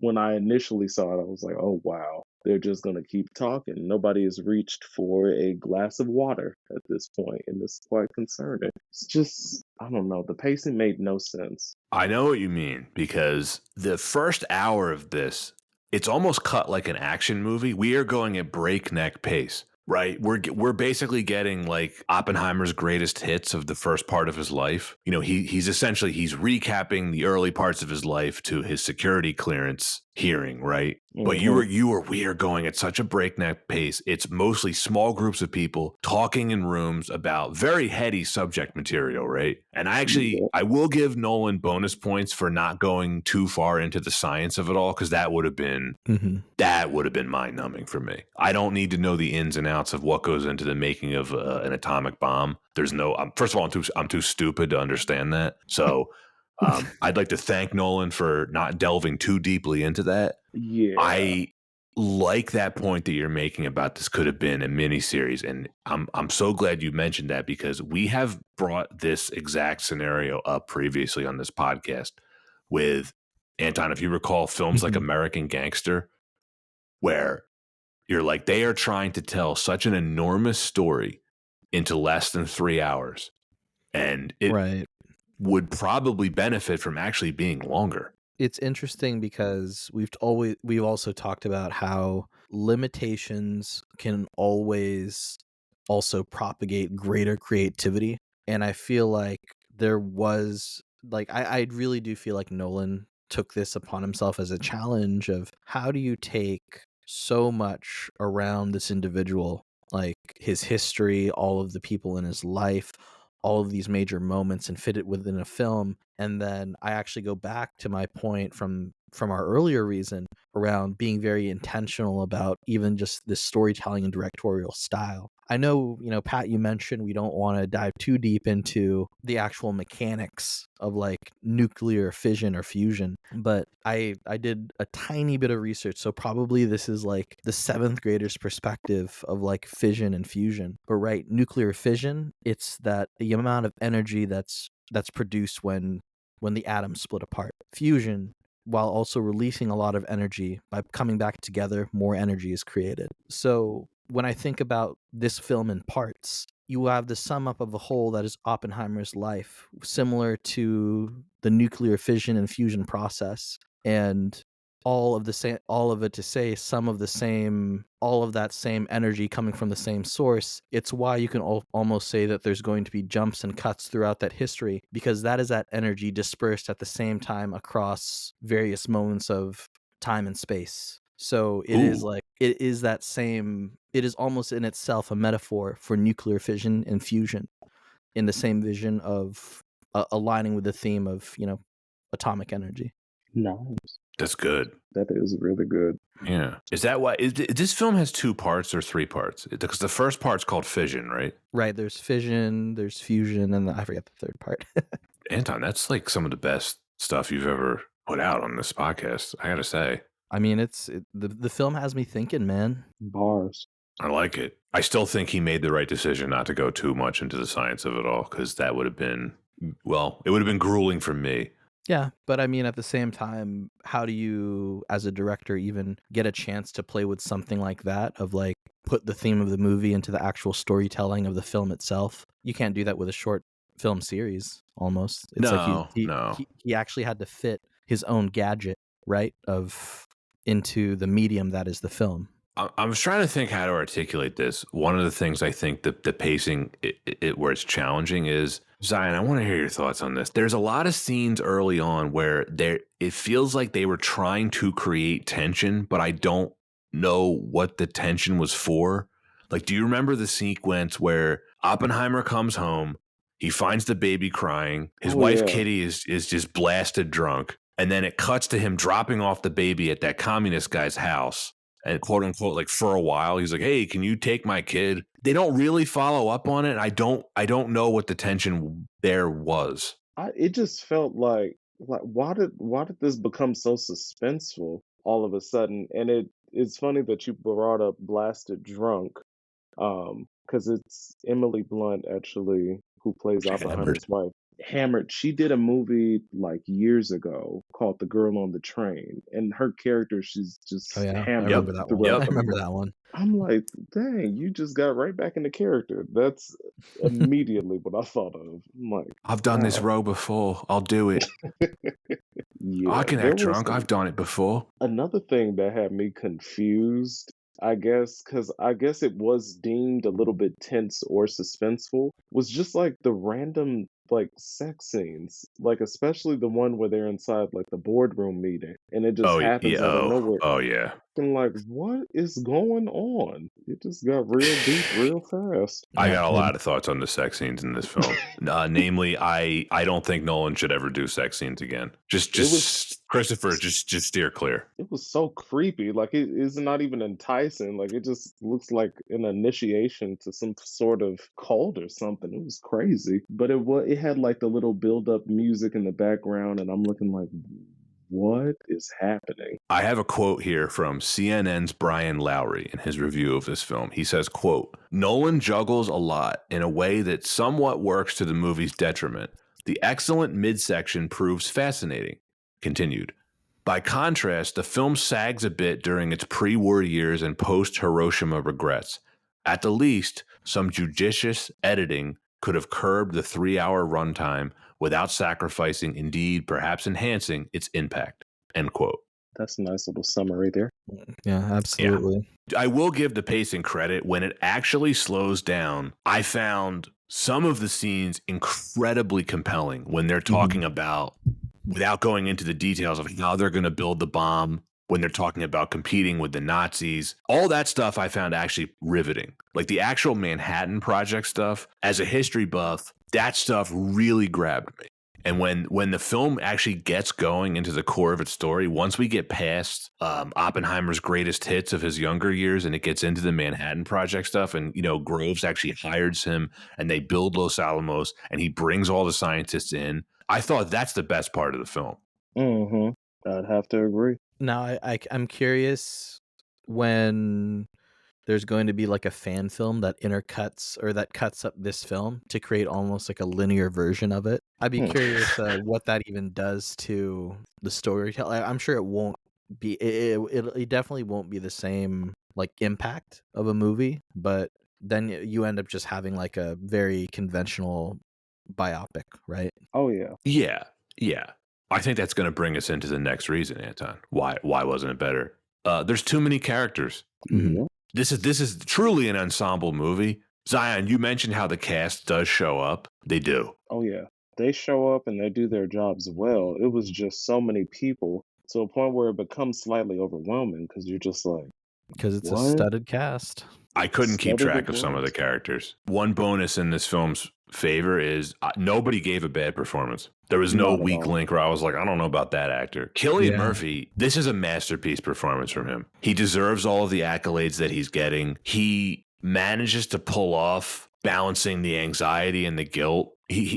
when I initially saw it, I was like, oh wow, they're just gonna keep talking. Nobody has reached for a glass of water at this point, and this is quite concerning. It's just, I don't know, the pacing made no sense. I know what you mean because the first hour of this, it's almost cut like an action movie. We are going at breakneck pace, right? We're basically getting like Oppenheimer's greatest hits of the first part of his life. You know, he's recapping the early parts of his life to his security clearance hearing, right? But we are going at such a breakneck pace. It's mostly small groups of people talking in rooms about very heady subject material, right? And I will give Nolan bonus points for not going too far into the science of it all, because that would have been mind numbing for me. I don't need to know the ins and outs of what goes into the making of an atomic bomb. There's no. First of all, I'm too stupid to understand that. So. I'd like to thank Nolan for not delving too deeply into that. Yeah. I like that point that you're making about this could have been a miniseries, and I'm so glad you mentioned that, because we have brought this exact scenario up previously on this podcast with Anton. If you recall, films like American Gangster, where you're like, they are trying to tell such an enormous story into less than 3 hours, and it would probably benefit from actually being longer. It's interesting because we've also talked about how limitations can always also propagate greater creativity. And I feel like there was I really do feel like Nolan took this upon himself as a challenge of how do you take so much around this individual, like his history, all of the people in his life, all of these major moments, and fit it within a film. And then I actually go back to my point from our earlier reason around being very intentional about even just this storytelling and directorial style. I know, Pat, you mentioned we don't want to dive too deep into the actual mechanics of like nuclear fission or fusion, but I did a tiny bit of research. So probably this is like the seventh grader's perspective of like fission and fusion. But right, nuclear fission, it's that the amount of energy that's produced when the atoms split apart. Fusion, while also releasing a lot of energy, by coming back together, more energy is created. So when I think about this film in parts, you have the sum up of a whole that is Oppenheimer's life, similar to the nuclear fission and fusion process, and all of it to say some of the same, all of that same energy coming from the same source. It's why you can almost say that there's going to be jumps and cuts throughout that history, because that is that energy dispersed at the same time across various moments of time and space. So it is almost in itself a metaphor for nuclear fission and fusion, in the same vision of aligning with the theme of atomic energy. Nice. That's good. That is really good. Yeah. Is that why this film has 2 parts or 3 parts? Because the first part's called Fission, right? Right. There's fission, there's fusion, and I forget the third part. Anton, that's like some of the best stuff you've ever put out on this podcast, I gotta say. I mean, the film has me thinking, man. Bars. I like it. I still think he made the right decision not to go too much into the science of it all, because that would have been, well, it would have been grueling for me. Yeah, but I mean, at the same time, how do you, as a director, even get a chance to play with something like that, of like put the theme of the movie into the actual storytelling of the film itself? You can't do that with a short film series, almost. It's he actually had to fit his own gadget, right, into the medium that is the film. I was trying to think how to articulate this. One of the things I think that the pacing, where it's challenging, is, Zion, I want to hear your thoughts on this. There's a lot of scenes early on where it feels like they were trying to create tension, but I don't know what the tension was for. Like, do you remember the sequence where Oppenheimer comes home, he finds the baby crying, his wife Kitty is just blasted drunk, and then it cuts to him dropping off the baby at that communist guy's house. And quote unquote, like, for a while, he's like, "Hey, can you take my kid?" They don't really follow up on it. I don't know what the tension there was. It just felt like like why did this become so suspenseful all of a sudden? And it's funny that you brought up Blasted Drunk, because it's Emily Blunt actually who plays Hammered. Oppenheimer's wife. Hammered. She did a movie like years ago called The Girl on the Train, and her character, she's Oh just yeah, I Yep. remember hammered that one. throughout I Yep. the remember movie. that one. I'm like, dang, you just got right back into character. That's immediately what I thought of. I'm like, I've done this wow. role before. I'll do it. I Yeah, can there act was drunk. I've done it before. another thing that had me confused, I guess, because I guess it was deemed a little bit tense or suspenseful, was just like the random like sex scenes, like especially the one where they're inside like the boardroom meeting and it just Oh yeah. happens out of nowhere. Oh yeah. And like, what is going on? It just got real deep real fast. I Yeah, got a and lot of thoughts on the sex scenes in this film. Namely, I don't think Nolan should ever do sex scenes again. It was Just Christopher, just steer clear. it was so creepy. Like it is not even enticing. Like it just looks like an initiation to some sort of cult or something. It was crazy. But it had like the little build up music in the background and I'm looking like what is happening? I have a quote here from CNN's Brian Lowry in his review of this film. He says, quote, Nolan juggles a lot in a way that somewhat works to the movie's detriment. The excellent midsection proves fascinating. Continued. By contrast, the film sags a bit during its pre-war years and post-Hiroshima regrets. At the least, some judicious editing could have curbed the 3-hour runtime without sacrificing, indeed, perhaps enhancing its impact. End quote. That's a nice little summary there. yeah, absolutely. I will give the pacing credit. When it actually slows down, I found some of the scenes incredibly compelling when they're talking about, without going into the details of how they're going to build the bomb, when they're talking about competing with the Nazis, all that stuff I found actually riveting. Like the actual Manhattan Project stuff, as a history buff, that stuff really grabbed me. And when the film actually gets going into the core of its story, once we get past Oppenheimer's greatest hits of his younger years, and it gets into the Manhattan Project stuff, and Groves actually hires him, and they build Los Alamos, and he brings all the scientists in. I thought that's the best part of the film. Mm-hmm. I'd have to agree. Now I'm curious when there's going to be like a fan film that intercuts or that cuts up this film to create almost like a linear version of it. I'd be Hmm. curious what that even does to the storytelling. I'm sure it won't be. It definitely won't be the same like impact of a movie, but then you end up just having like a very conventional biopic, right? Oh yeah. Yeah. I think that's going to bring us into the next reason, Anton. Why wasn't it better? There's too many characters. Mhm. Yeah. This is truly an ensemble movie. Zion, you mentioned how the cast does show up. They do. Oh yeah. They show up and they do their jobs well. It was just so many people to a point where it becomes slightly overwhelming because you're just like, Because it's a what? studded cast. I couldn't keep Studded track it of some of the was. characters. One bonus in this film's favor is nobody gave a bad performance. There was no Not at weak all. link where I was like, I don't know about that actor. Cillian Yeah. Murphy, this is a masterpiece performance from him. He deserves all of the accolades that he's getting. He manages to pull off balancing the anxiety and the guilt.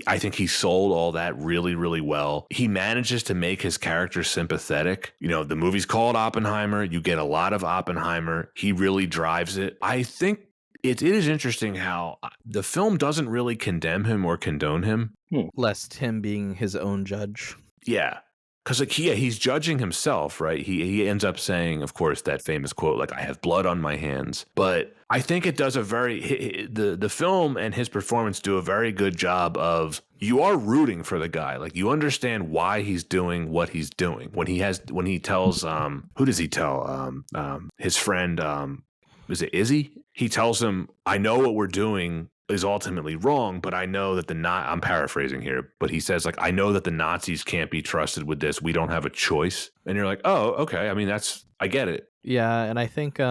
I think he sold all that really, really well. He manages to make his character sympathetic. The movie's called Oppenheimer. You get a lot of Oppenheimer. He really drives it. I think it is interesting how the film doesn't really condemn him or condone him. Lest him being his own judge. Yeah. Because he's judging himself, right? He ends up saying, of course, that famous quote, like, I have blood on my hands. But I think it does the film and his performance do a very good job of, you are rooting for the guy. Like, you understand why he's doing what he's doing. When he tells, who does he tell? His friend, is it Izzy? He tells him, I know what we're doing is ultimately wrong, but I know that I'm paraphrasing here, but he says, like, I know that the Nazis can't be trusted with this. We don't have a choice. And you're like, oh, okay. I mean, I get it. Yeah, and I think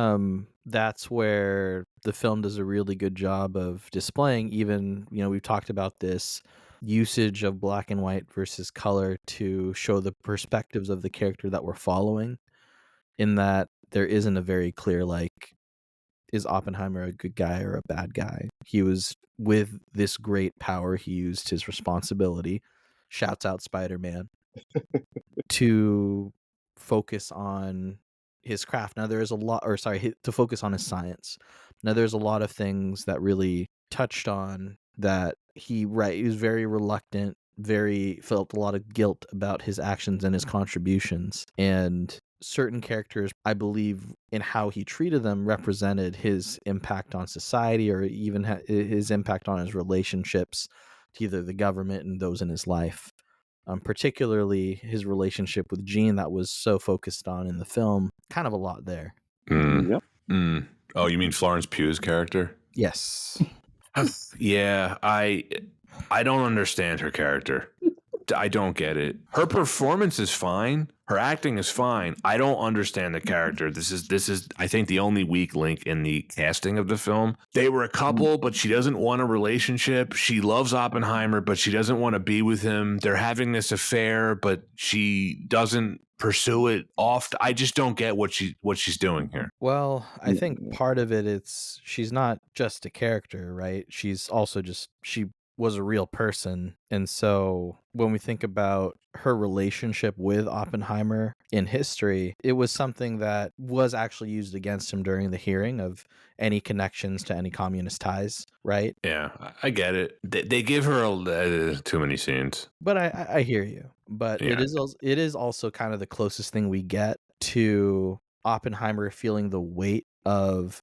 that's where the film does a really good job of displaying, even, we've talked about this usage of black and white versus color to show the perspectives of the character that we're following, in that there isn't a very clear, like, is Oppenheimer a good guy or a bad guy? He was with this great power. He used his responsibility. Shouts out Spider-Man. to focus on his craft. Now there is a lot, or sorry, to focus on his science. Now there's a lot of things that really touched on that he was very reluctant, felt a lot of guilt about his actions and his contributions. And certain characters, I believe, in how he treated them represented his impact on society, or even his impact on his relationships to either the government and those in his life. Particularly his relationship with Jean, that was so focused on in the film. Kind of a lot there. Yep. Oh, you mean Florence Pugh's character? Yes. Yeah, I don't understand her character. I don't get it. Her performance is fine. Her acting is fine. I don't understand the character. This is I think the only weak link in the casting of the film. They were a couple, but she doesn't want a relationship. She loves Oppenheimer, but she doesn't want to be with him. They're having this affair, but she doesn't pursue it oft. I just don't get what she's doing here. Well, I think part of it's she's not just a character, right? She's also she was a real person. And so when we think about her relationship with Oppenheimer in history, it was something that was actually used against him during the hearing of any connections to any communist ties, right? Yeah, I get it. They give her too many scenes. But I hear you. But Yeah. it is also kind of the closest thing we get to Oppenheimer feeling the weight of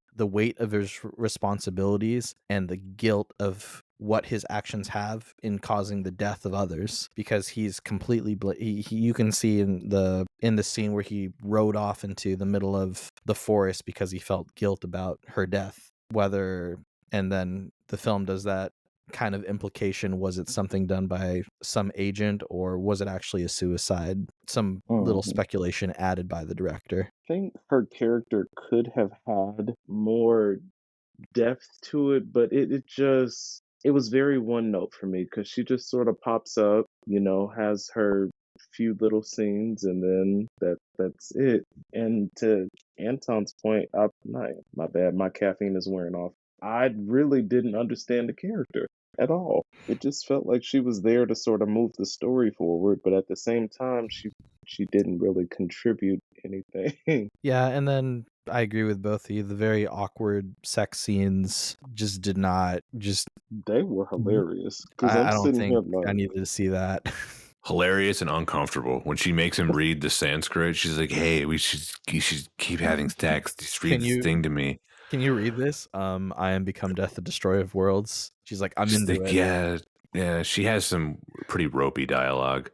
his responsibilities and the guilt of what his actions have in causing the death of others, because he's completely you can see in the scene where he rode off into the middle of the forest because he felt guilt about her death, and then the film does that kind of implication. Was it something done by some agent, or was it actually a suicide? Some little speculation added by the director. I think her character could have had more depth to it, but it was very one note for me because she just sort of pops up, has her few little scenes, and then that's it. And to Anton's point, my bad, my caffeine is wearing off. I really didn't understand the character at all. It just felt like she was there to sort of move the story forward, but at the same time, she didn't really contribute anything. Yeah, and then I agree with both of you. The very awkward sex scenes just did not They were hilarious because I'm I don't sitting think here like, I needed to see that. Hilarious and uncomfortable. When she makes him read the Sanskrit, she's like, "Hey, you should keep having sex. Just read this thing to me." Can you read this? I am become death, the destroyer of worlds. She's like, I'm She's into like, it. yeah. She has some pretty ropey dialogue.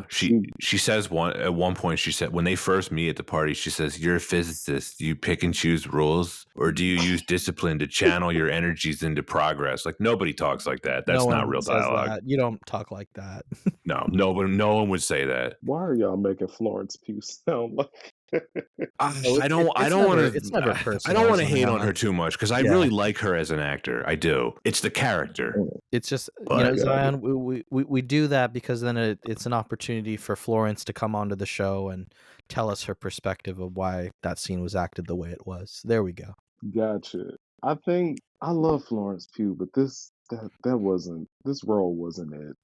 she She says at one point, she said when they first meet at the party, she says, "You're a physicist. Do you pick and choose rules, or do you use discipline to channel your energies into progress?" Like, nobody talks like that. That's No not one real says dialogue. that. You don't talk like that. No one would say that. Why are y'all making Florence Pugh sound like I don't want It's never to. I personal, don't want to hate on Zion. her too much because I Yeah. really like her as an actor. I do. It's the character. It's just, But- Zion, we do that because then it's an opportunity for Florence to come onto the show and tell us her perspective of why that scene was acted the way it was. There we go. Gotcha. I think I love Florence Pugh, but this role wasn't it.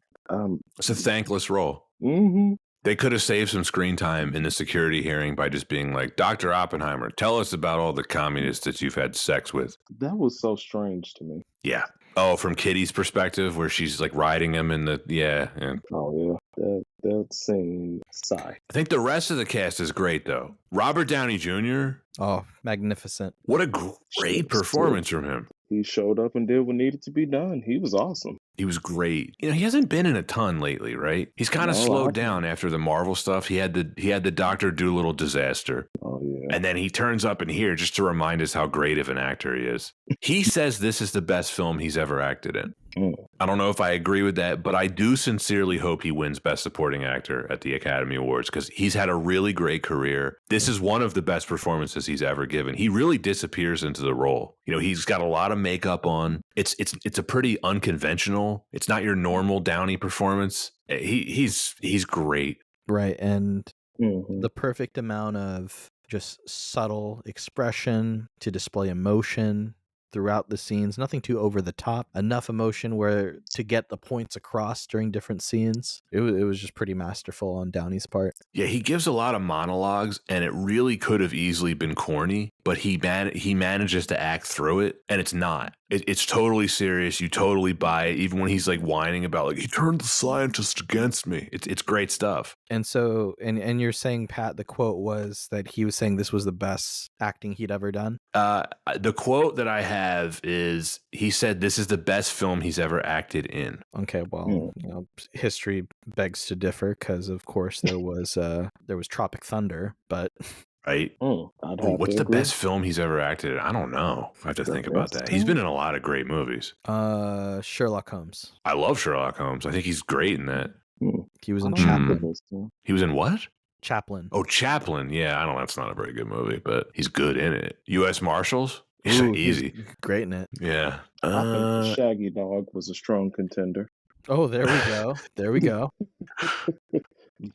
It's a thankless role. Mm-hmm. They could have saved some screen time in the security hearing by just being like, "Dr. Oppenheimer, tell us about all the communists that you've had sex with." That was so strange to me. Yeah. Oh, from Kitty's perspective, where she's like riding him in the yeah. Oh yeah, that scene. Sigh. I think the rest of the cast is great though. Robert Downey Jr. Oh, magnificent. What a great performance from him. He showed up and did what needed to be done. He was awesome. He was great. He hasn't been in a ton lately, right? He's kind of slowed down after the Marvel stuff. He had the Dr. Dolittle disaster. Oh yeah. And then he turns up in here just to remind us how great of an actor he is. He says this is the best film he's ever acted in. I don't know if I agree with that, but I do sincerely hope he wins Best Supporting Actor at the Academy Awards because he's had a really great career. This is one of the best performances he's ever given. He really disappears into the role. He's got a lot of makeup on. It's a pretty unconventional. It's not your normal Downey performance. He's great. Right, and the perfect amount of just subtle expression to display emotion throughout the scenes. Nothing too over the top. Enough emotion where to get the points across during different scenes. It was just pretty masterful on Downey's part. Yeah, he gives a lot of monologues, and it really could have easily been corny, but he manages to act through it, and it's not. It's totally serious. You totally buy it, even when he's like whining about like he turned the scientist against me. It's great stuff. And so, and you're saying, Pat, the quote was that he was saying this was the best acting he'd ever done? The quote that I have is he said this is the best film he's ever acted in. Okay, well, history begs to differ because, of course, there was Tropic Thunder, but right. What's the best film he's ever acted in? I don't know. I have to think about that. He's been in a lot of great movies. Sherlock Holmes. I love Sherlock Holmes. I think he's great in that. He was in Chaplin. He was in what? Chaplin. Oh, Chaplin. Yeah, I don't know. That's not a very good movie, but he's good in it. U.S. Marshals? Easy. He's great in it. Yeah. I think Shaggy Dog was a strong contender. Oh, there we go. There we go.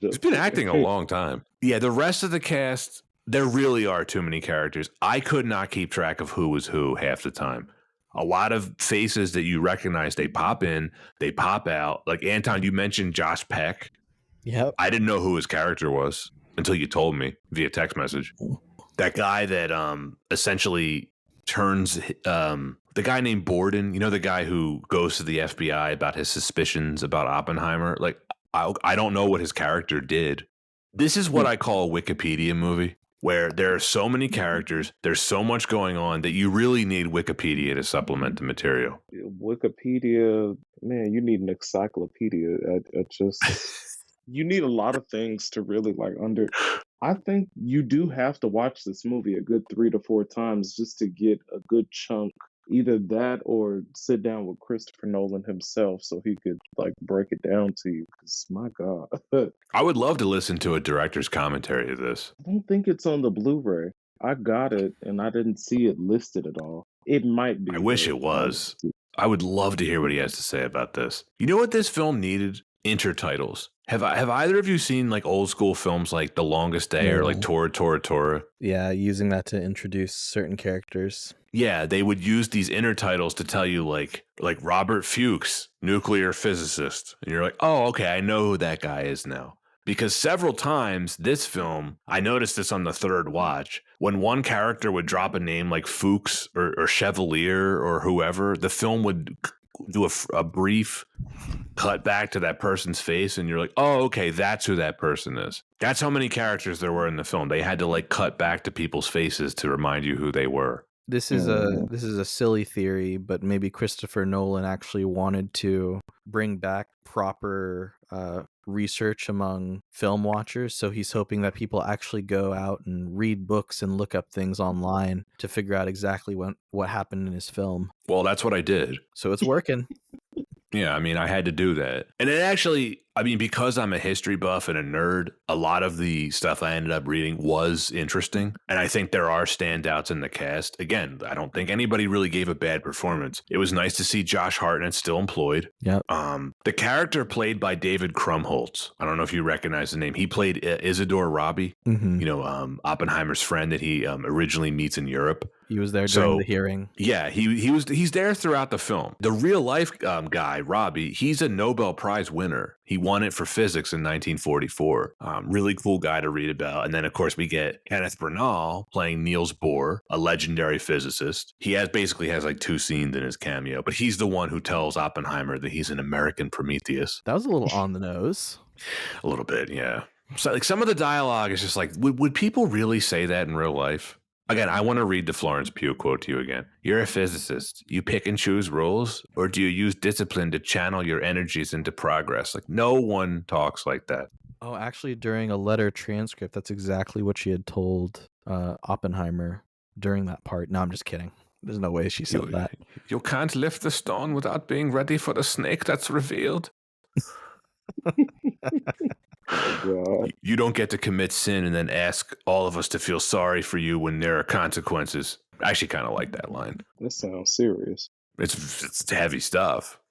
He's been acting a long time. Yeah, the rest of the cast, there really are too many characters. I could not keep track of who was who half the time. A lot of faces that you recognize, they pop in, they pop out. Like Anton, you mentioned Josh Peck. Yep. I didn't know who his character was until you told me via text message. That guy that essentially turns the guy named Borden, you know, the guy who goes to the FBI about his suspicions about Oppenheimer. Like, I don't know what his character did. This is what I call a Wikipedia movie, where there are so many characters, there's so much going on that you really need Wikipedia to supplement the material. Wikipedia, man, you need an encyclopedia. You need a lot of things to really I think you do have to watch this movie a good 3 to 4 times just to get a good chunk. Either that or sit down with Christopher Nolan himself so he could break it down to you. Because my God, I would love to listen to a director's commentary of this. I don't think it's on the Blu-ray. I got it and I didn't see it listed at all. It might be. I wish it was. I would love to hear what he has to say about this. You know what this film needed? Intertitles. Have either of you seen like old school films like The Longest Day or like Tora? Yeah, using that to introduce certain characters. Yeah, they would use these intertitles to tell you like Robert Fuchs, nuclear physicist. And you're like, oh, okay, I know who that guy is now. Because several times this film, I noticed this on the third watch, when one character would drop a name like Fuchs or Chevalier or whoever, the film would do a brief cut back to that person's face and you're like, oh, okay, that's who that person is. That's how many characters there were in the film. They had to like cut back to people's faces to remind you who they were. This is a silly theory, but maybe Christopher Nolan actually wanted to bring back proper research among film watchers. So he's hoping that people actually go out and read books and look up things online to figure out exactly what happened in his film. Well, that's what I did. So it's working. Yeah, I mean, I had to do that. And it actually, I mean, because I'm a history buff and a nerd, a lot of the stuff I ended up reading was interesting. And I think there are standouts in the cast. Again, I don't think anybody really gave a bad performance. It was nice to see Josh Hartnett still employed. Yep. The character played by David Krumholtz, I don't know if you recognize the name. He played Isidore Robbie, you know, Oppenheimer's friend that he originally meets in Europe. He was there during the hearing. Yeah, he's there throughout the film. The real life guy, Robbie, he's a Nobel Prize winner. He won it for physics in 1944. Really cool guy to read about. And then, of course, we get Kenneth Branagh playing Niels Bohr, a legendary physicist. He basically has like 2 scenes in his cameo, but he's the one who tells Oppenheimer that he's an American Prometheus. That was a little on the nose. A little bit, yeah. So like some of the dialogue is just like, would people really say that in real life? Again, I want to read the Florence Pugh quote to you again. You're a physicist. You pick and choose roles, or do you use discipline to channel your energies into progress? Like, no one talks like that. Oh, actually, during a letter transcript, that's exactly what she had told Oppenheimer during that part. No, I'm just kidding. There's no way she said that. You can't lift the stone without being ready for the snake that's revealed. Oh, God. You don't get to commit sin and then ask all of us to feel sorry for you when there are consequences. I actually kind of like that line. That sounds serious. It's heavy stuff.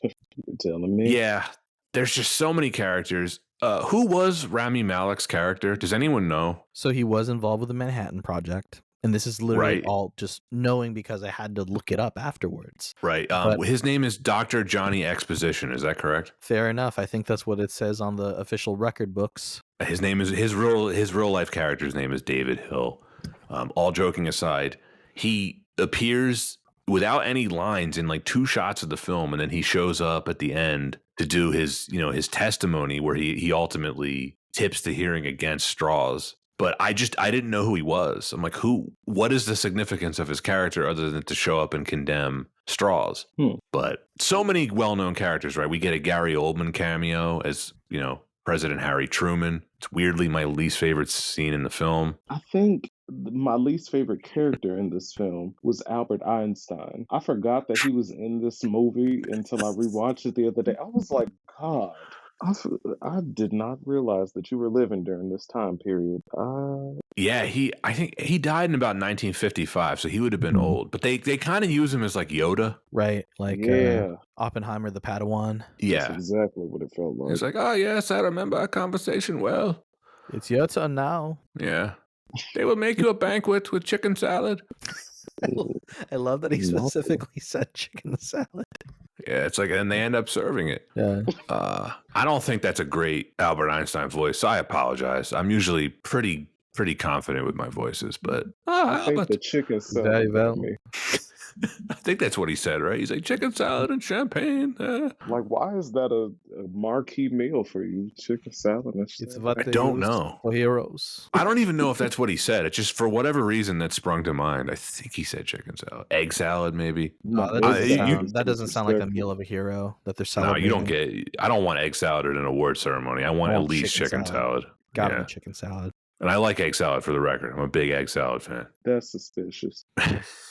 You're telling me? Yeah, there's just so many characters. Who was Rami Malek's character? Does anyone know? So he was involved with the Manhattan Project, And this is literally Right. all just knowing because I had to look it up afterwards. Right. But His name is Dr. Johnny Exposition. Is that correct? fair enough. I think that's what it says on the official record books. His name is his real life character's name is David Hill. All joking aside, he appears without any lines in like 2 shots of the film, and then he shows up at the end to do his his testimony where he ultimately tips the hearing against straws. But I didn't know who he was. I'm like, what is the significance of his character other than to show up and condemn straws? But so many well-known characters, right? We get a Gary Oldman cameo as, President Harry Truman. It's weirdly my least favorite scene in the film. I think my least favorite character in this film was Albert Einstein. I forgot that he was in this movie until I rewatched it the other day. I was like, God, I did not realize that you were living during this time period. Yeah, I think he died in about 1955, so he would have been old. But they kind of use him as like Yoda. Right. Like Yeah. Oppenheimer, the Padawan. Yeah. That's exactly what it felt like. He's like, oh, yes, I remember our conversation well. It's your turn now. Yeah. They will make you a banquet with chicken salad. I love that he specifically said chicken salad. Yeah, it's like, and they end up serving it. Yeah. I don't think that's a great Albert Einstein voice. I apologize. I'm usually pretty confident with my voices, but I think the chicken salad got me. I think that's what he said, right? He's like, chicken salad and champagne. Like, why is that a marquee meal for you? Chicken salad and It's champagne? what I they don't use know. for heroes. I don't even know if that's what he said. It's just for whatever reason that sprung to mind. I think he said chicken salad. Egg salad, maybe. No, that doesn't sound like a meal of a hero that they're No, celebrating. you don't get. I don't want egg salad at an award ceremony. I want at least chicken salad. Gotta be chicken salad. And I like egg salad for the record. I'm a big egg salad fan. That's suspicious.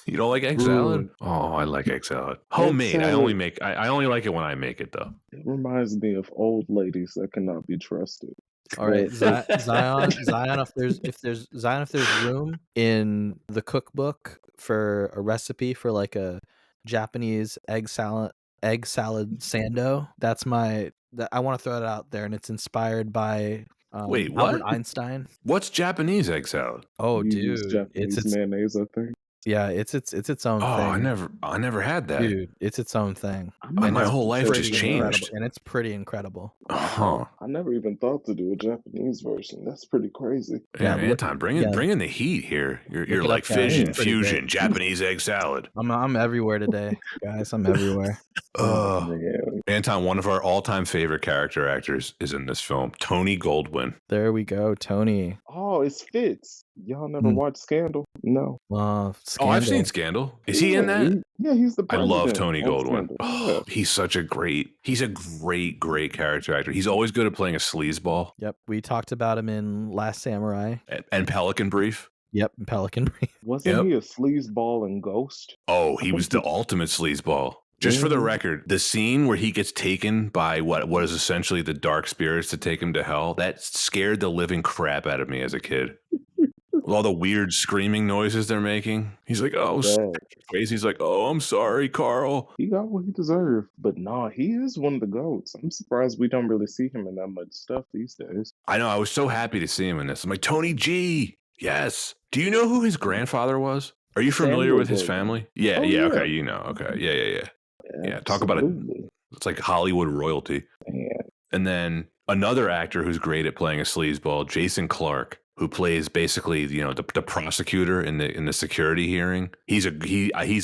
You don't like egg salad? Oh, I like egg salad. Homemade. I only like it when I make it though. It reminds me of old ladies that cannot be trusted. All right, Zion. If there's room in the cookbook for a recipe for like a Japanese egg salad sando, I want to throw it out there, and it's inspired by Wait, what? Albert Einstein. What's Japanese egg salad? Oh, You use dude, Japanese mayonnaise, I think. yeah, it's its own thing. I never had that. Dude, it's its own thing. My whole life just changed. And it's pretty incredible. Huh. I never even thought to do a Japanese version. That's pretty crazy. Yeah, Anton, bring in the heat here. You're like fission, fusion, Japanese egg salad. I'm everywhere today, guys. I'm everywhere. Man. Anton, one of our all-time favorite character actors, is in this film. Tony Goldwyn. There we go, Tony. Oh, it's Fitz. Y'all never watched Scandal? No. Oh, I've seen Scandal. Is he in that? He's the president. I love Tony Goldwyn. Yeah. He's a great character actor. He's always good at playing a sleazeball. Yep, we talked about him in Last Samurai. And Pelican Brief. Yep, Pelican Brief. Wasn't he a sleazeball in Ghost? Oh, he was the ultimate sleazeball. Just for the record, the scene where he gets taken by what is essentially the dark spirits to take him to hell, that scared the living crap out of me as a kid. With all the weird screaming noises they're making. He's like, oh, crazy. He's like, oh, I'm sorry, Carl. He got what he deserved. But nah, he is one of the GOATs. I'm surprised we don't really see him in that much stuff these days. I know. I was so happy to see him in this. I'm like, Tony G. Yes. Do you know who his grandfather was? Are you familiar with his family? Yeah, okay, you know. Okay, yeah. Yeah, talk about it. It's like Hollywood royalty. Man. And then another actor who's great at playing a sleazeball, Jason Clarke, who plays basically, the prosecutor in the security hearing. He's a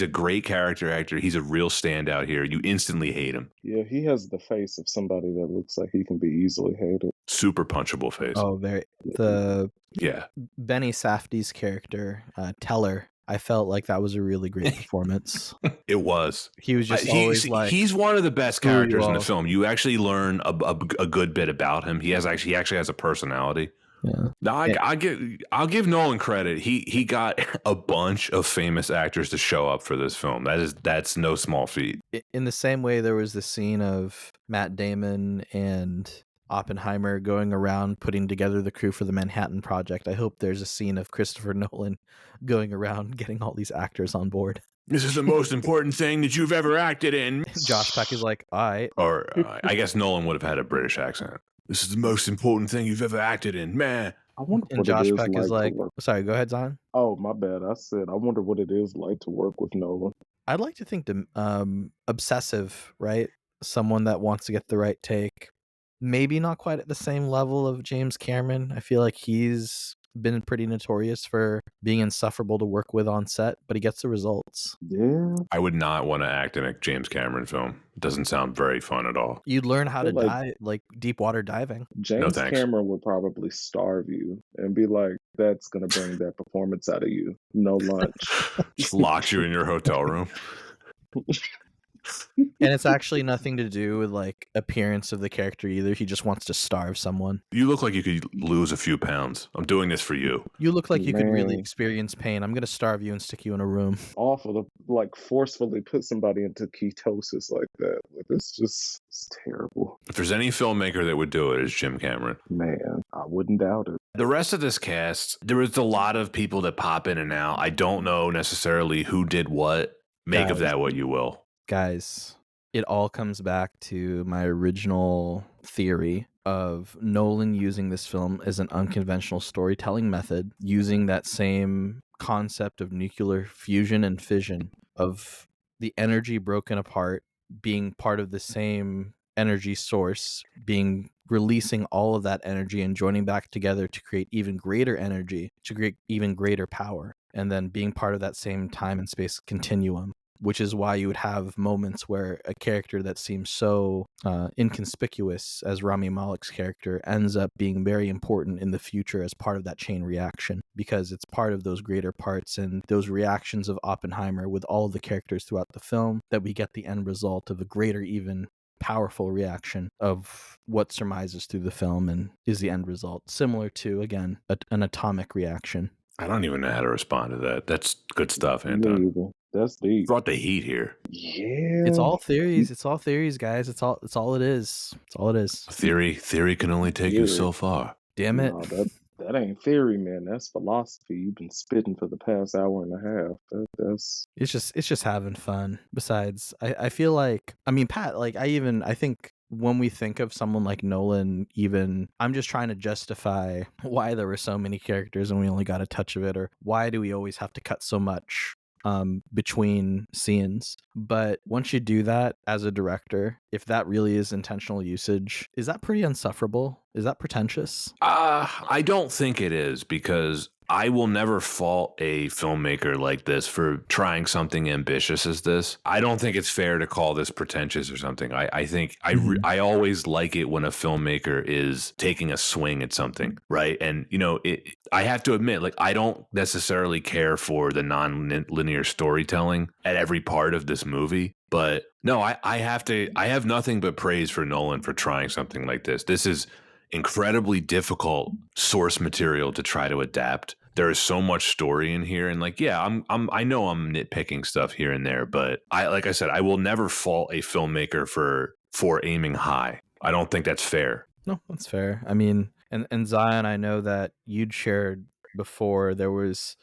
great character actor. He's a real standout here. You instantly hate him. Yeah, he has the face of somebody that looks like he can be easily hated. Super punchable face. Oh, Benny Safdie's character, Teller. I felt like that was a really great performance. It was. He was just always like, he's one of the best characters in the film. You actually learn a good bit about him. He actually has a personality. Yeah. Now, I'll give Nolan credit. He got a bunch of famous actors to show up for this film. That's no small feat. In the same way, there was the scene of Matt Damon and Oppenheimer going around putting together the crew for the Manhattan Project. I hope there's a scene of Christopher Nolan going around getting all these actors on board. This is the most important thing that you've ever acted in. Josh Peck is like, all right. Or I guess Nolan would have had a British accent. This is the most important thing you've ever acted in, man. I wonder And what it Josh is Peck is like to like, work. sorry, go ahead, Zion. Oh, my bad. I said I wonder what it is like to work with Nolan. I'd like to think obsessive, right? Someone that wants to get the right take. Maybe not quite at the same level of James Cameron. I feel like he's been pretty notorious for being insufferable to work with on set, but he gets the results. Yeah, I would not want to act in a James Cameron film. It doesn't sound very fun at all. You'd learn how to feel like dive, like deep water diving. James thanks. Cameron would probably starve you and be like, "That's gonna bring that performance out of you. No lunch." Just locks you in your hotel room. And it's actually nothing to do with like appearance of the character either. He just wants to starve someone. You look like you could lose a few pounds. I'm doing this for you. You look like you could really Man. experience pain. I'm gonna starve you and stick you in a room. Awful to like forcefully put somebody into ketosis like that. Like, it's terrible. If there's any filmmaker that would do it, it's Jim Cameron. Man, I wouldn't doubt it. The rest of this cast, there was a lot of people that pop in and out. I don't know necessarily who did what. Make of Guys. that what you will. Guys, it all comes back to my original theory of Nolan using this film as an unconventional storytelling method, using that same concept of nuclear fusion and fission, of the energy broken apart, being part of the same energy source, being releasing all of that energy and joining back together to create even greater energy, to create even greater power, and then being part of that same time and space continuum. Which is why you would have moments where a character that seems so inconspicuous as Rami Malek's character ends up being very important in the future as part of that chain reaction, because it's part of those greater parts and those reactions of Oppenheimer with all of the characters throughout the film that we get the end result of a greater, even powerful reaction of what surmises through the film and is the end result, similar to, again, an atomic reaction. I don't even know how to respond to that. That's good stuff, Me Anton. either. That's deep. Brought the heat here. Yeah. It's all theories. It's all theories, guys. It's all it is. It's all it is. Theory can only take you so far. Damn it. No, that ain't theory, man. That's philosophy. You've been spitting for the past hour and a half. That's It's just having fun. Besides, I feel like, I mean, Pat, like I think when we think of someone like Nolan, even I'm just trying to justify why there were so many characters and we only got a touch of it, or why do we always have to cut so much between scenes. But once you do that as a director, if that really is intentional usage, is that pretty insufferable? Is that pretentious? I don't think it is, because I will never fault a filmmaker like this for trying something ambitious as this. I don't think it's fair to call this pretentious or something. I think I always like it when a filmmaker is taking a swing at something, right? And, you know, I have to admit, like, I don't necessarily care for the non-linear storytelling at every part of this movie. But no, I have nothing but praise for Nolan for trying something like this. This is incredibly difficult source material to try to adapt. There is so much story in here, and like, yeah, I know I'm nitpicking stuff here and there, but like I said, I will never fault a filmmaker for aiming high. I don't think that's fair. No, that's fair. I mean, and Zion, I know that you'd shared before there was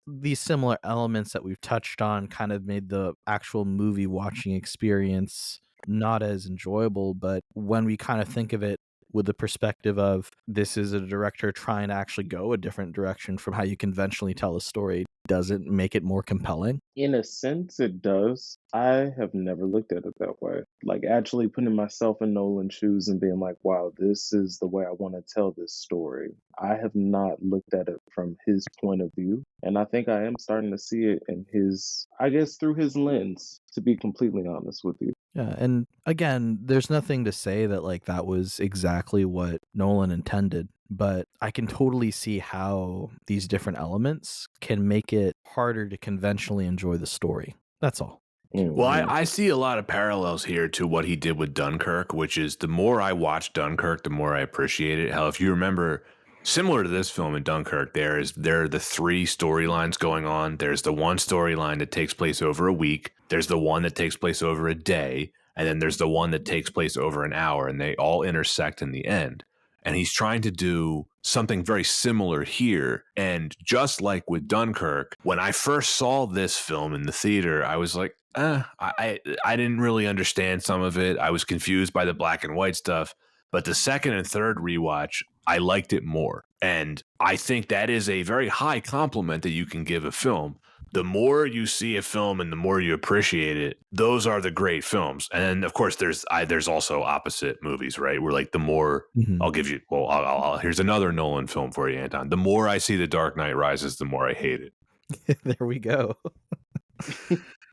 these similar elements that we've touched on kind of made the actual movie watching experience not as enjoyable, but when we kind of think of it with the perspective of this is a director trying to actually go a different direction from how you conventionally tell a story, does it make it more compelling? in a sense, it does. I have never looked at it that way. Like, actually putting myself in Nolan's shoes and being like, wow, this is the way I want to tell this story. I have not looked at it from his point of view. And I think I am starting to see it in his, I guess, through his lens, to be completely honest with you. Yeah, and again, there's nothing to say that like that was exactly what Nolan intended, but I can totally see how these different elements can make it harder to conventionally enjoy the story. That's all. Well, I see a lot of parallels here to what he did with Dunkirk, which is the more I watch Dunkirk, the more I appreciate it. Hell, if you remember, similar to this film in Dunkirk, there are the three storylines going on. There's the one storyline that takes place over a week. There's the one that takes place over a day. And then there's the one that takes place over an hour, and they all intersect in the end. And he's trying to do something very similar here. And just like with Dunkirk, when I first saw this film in the theater, I was like, I didn't really understand some of it. I was confused by the black and white stuff. But the second and third rewatch, I liked it more. And I think that is a very high compliment that you can give a film. The more you see a film and the more you appreciate it, those are the great films. And then, of course, there's also opposite movies, right? Where like the more I'll give you, well, here's another Nolan film for you, Anton. The more I see The Dark Knight Rises, the more I hate it. There we go.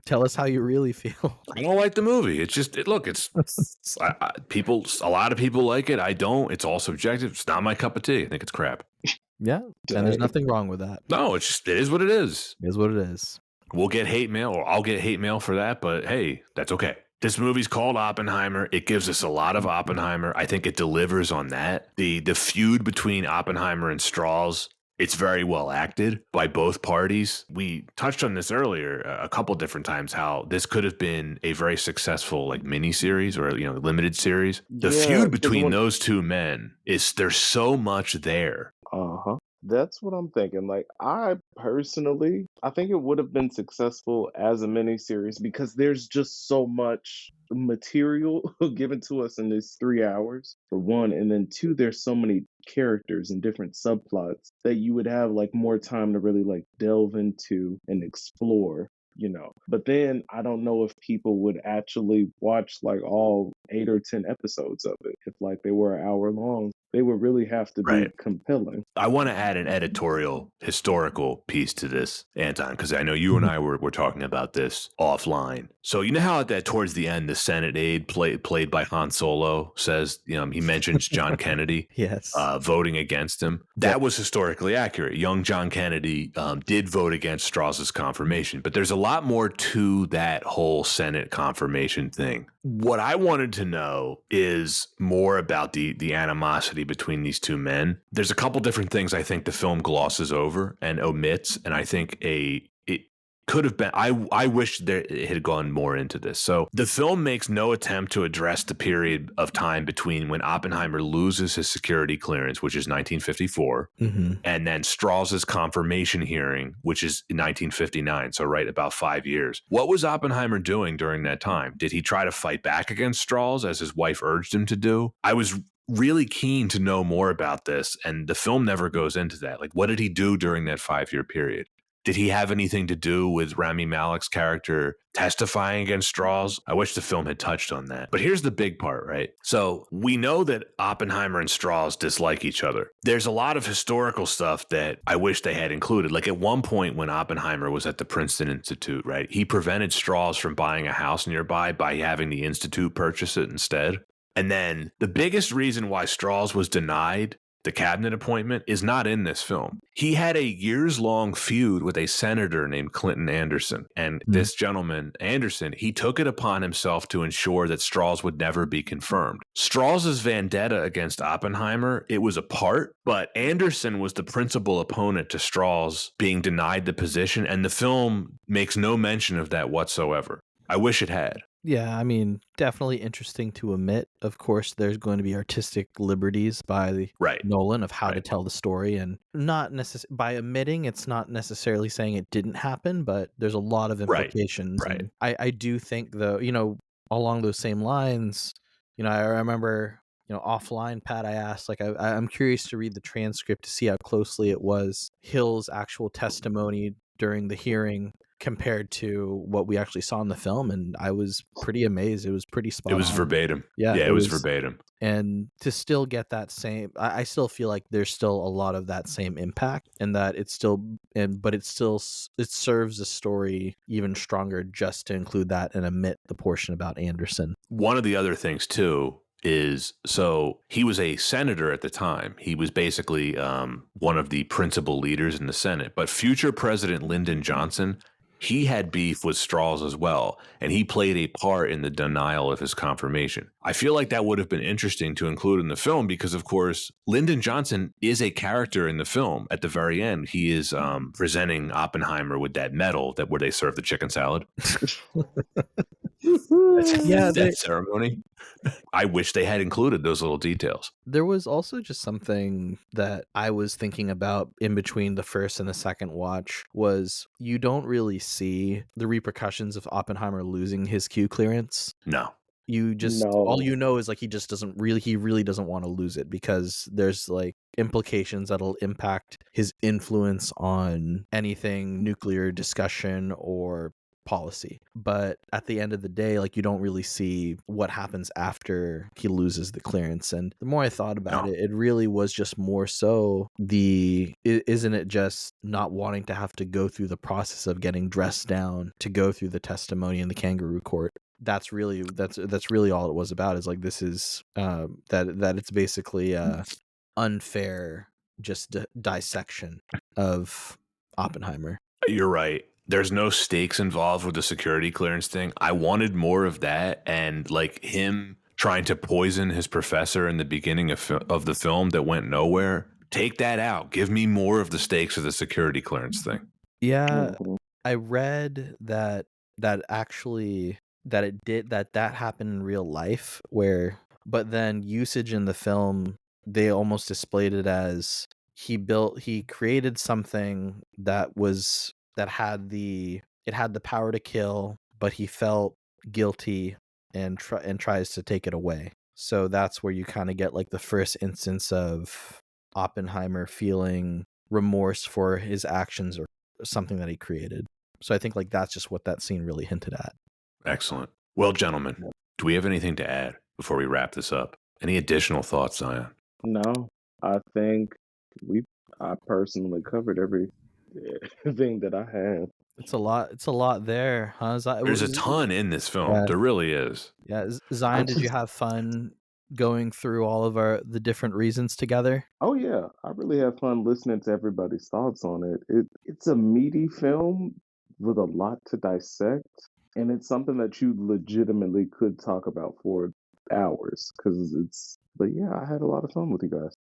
Tell us how you really feel. I don't like the movie. It's just, look, people, a lot of people like it. I don't. It's all subjective. It's not my cup of tea. I think it's crap. Yeah, and there's nothing wrong with that. No, it's just, it is what it is. It is what it is. We'll get hate mail, or I'll get hate mail for that, but hey, that's okay. This movie's called Oppenheimer. It gives us a lot of Oppenheimer. I think it delivers on that. The feud between Oppenheimer and Strauss, it's very well acted by both parties. We touched on this earlier a couple different times, how this could have been a very successful like miniseries or limited series. The feud between those two men there's so much there. That's what I'm thinking. Like, I personally, I think it would have been successful as a miniseries because there's just so much material given to us in these 3 hours, for one. And then two, there's so many characters and different subplots that you would have like more time to really like delve into and explore. But then I don't know if people would actually watch like all 8 or 10 episodes of it. If like they were an hour long, they would really have to be compelling. I want to add an editorial historical piece to this, Anton, because I know you and I were talking about this offline. So you know how at that towards the end, the Senate aide played by Han Solo says, he mentions John Kennedy Yes. Voting against him. That was historically accurate. Young John Kennedy did vote against Strauss's confirmation, but there's a lot more to that whole Senate confirmation thing. What I wanted to know is more about the animosity between these two men. There's a couple different things I think the film glosses over and omits, and I think it could have been, I wish it had gone more into this. So the film makes no attempt to address the period of time between when Oppenheimer loses his security clearance, which is 1954, and then Strauss's confirmation hearing, which is 1959. So right about 5 years. What was Oppenheimer doing during that time? Did he try to fight back against Strauss as his wife urged him to do? I was really keen to know more about this, and the film never goes into that. Like, what did he do during that 5-year period? Did he have anything to do with Rami Malek's character testifying against Strauss? I wish the film had touched on that. But here's the big part, right? So we know that Oppenheimer and Strauss dislike each other. There's a lot of historical stuff that I wish they had included. Like at one point when Oppenheimer was at the Princeton Institute, right? He prevented Strauss from buying a house nearby by having the Institute purchase it instead. And then the biggest reason why Strauss was denied the cabinet appointment is not in this film. He had a years-long feud with a senator named Clinton Anderson. And this gentleman, Anderson, he took it upon himself to ensure that Strauss would never be confirmed. Strauss's vendetta against Oppenheimer, it was a part, but Anderson was the principal opponent to Strauss being denied the position, and the film makes no mention of that whatsoever. I wish it had. Yeah, I mean, definitely interesting to omit. Of course, there's going to be artistic liberties by Nolan of how to tell the story, and not necessarily by omitting, it's not necessarily saying it didn't happen, but there's a lot of implications. And I do think, though, along those same lines, I remember, offline, Pat, I asked, like, I'm curious to read the transcript to see how closely it was Hill's actual testimony during the hearing compared to what we actually saw in the film, and I was pretty amazed. It was pretty spot on. It was verbatim. Yeah, it was verbatim. And to still get that same, I still feel like there's still a lot of that same impact, and that it serves the story even stronger just to include that and omit the portion about Anderson. One of the other things too is, so he was a senator at the time. He was basically one of the principal leaders in the Senate. But future President Lyndon Johnson, he had beef with Strauss as well, and he played a part in the denial of his confirmation. I feel like that would have been interesting to include in the film because, of course, Lyndon Johnson is a character in the film. At the very end, he is presenting Oppenheimer with that medal where they serve the chicken salad. That ceremony. I wish they had included those little details. There was also just something that I was thinking about in between the first and the second watch was you don't really see the repercussions of Oppenheimer losing his Q clearance. No. You just all No. you know is like he really doesn't want to lose it because there's like implications that'll impact his influence on anything nuclear discussion or policy. But at the end of the day, like you don't really see what happens after he loses the clearance. And the more I thought about No. it, it really was just more so isn't it just not wanting to have to go through the process of getting dressed down to go through the testimony in the kangaroo court. That's really all it was about, is like this is that it's basically unfair just dissection of Oppenheimer. You're right. There's no stakes involved with the security clearance thing. I wanted more of that, and like him trying to poison his professor in the beginning of the film that went nowhere. Take that out. Give me more of the stakes of the security clearance thing. Yeah, Mhm. I read that actually that happened in real life, where but then usage in the film, they almost displayed it as he created something that had the power to kill, but he felt guilty and tries to take it away. So that's where you kind of get like the first instance of Oppenheimer feeling remorse for his actions or something that he created. So I think like that's just what that scene really hinted at. Excellent. Well, gentlemen, do we have anything to add before we wrap this up? Any additional thoughts, Zion? No, I think I personally covered everything that I had. It's a lot. It's a lot there, huh? There's a ton in this film. Yeah, There really is. yeah. I Zion, did you just, have fun going through all of the different reasons together? oh yeah, I really have fun listening to everybody's thoughts on it. It's a meaty film with a lot to dissect, and it's something that you legitimately could talk about for hours because it's. But yeah, I had a lot of fun with you guys.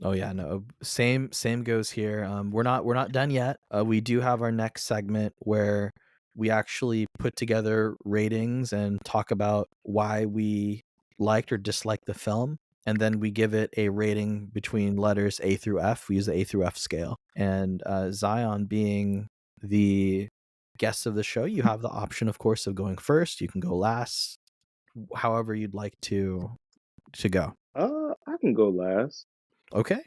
Oh yeah, no. Same goes here. We're not done yet. We do have our next segment where we actually put together ratings and talk about why we liked or disliked the film, and then we give it a rating between letters A through F. We use the A through F scale. And Zion, being the guest of the show, you have the option, of course, of going first. You can go last, however you'd like to go. I can go last. Okay,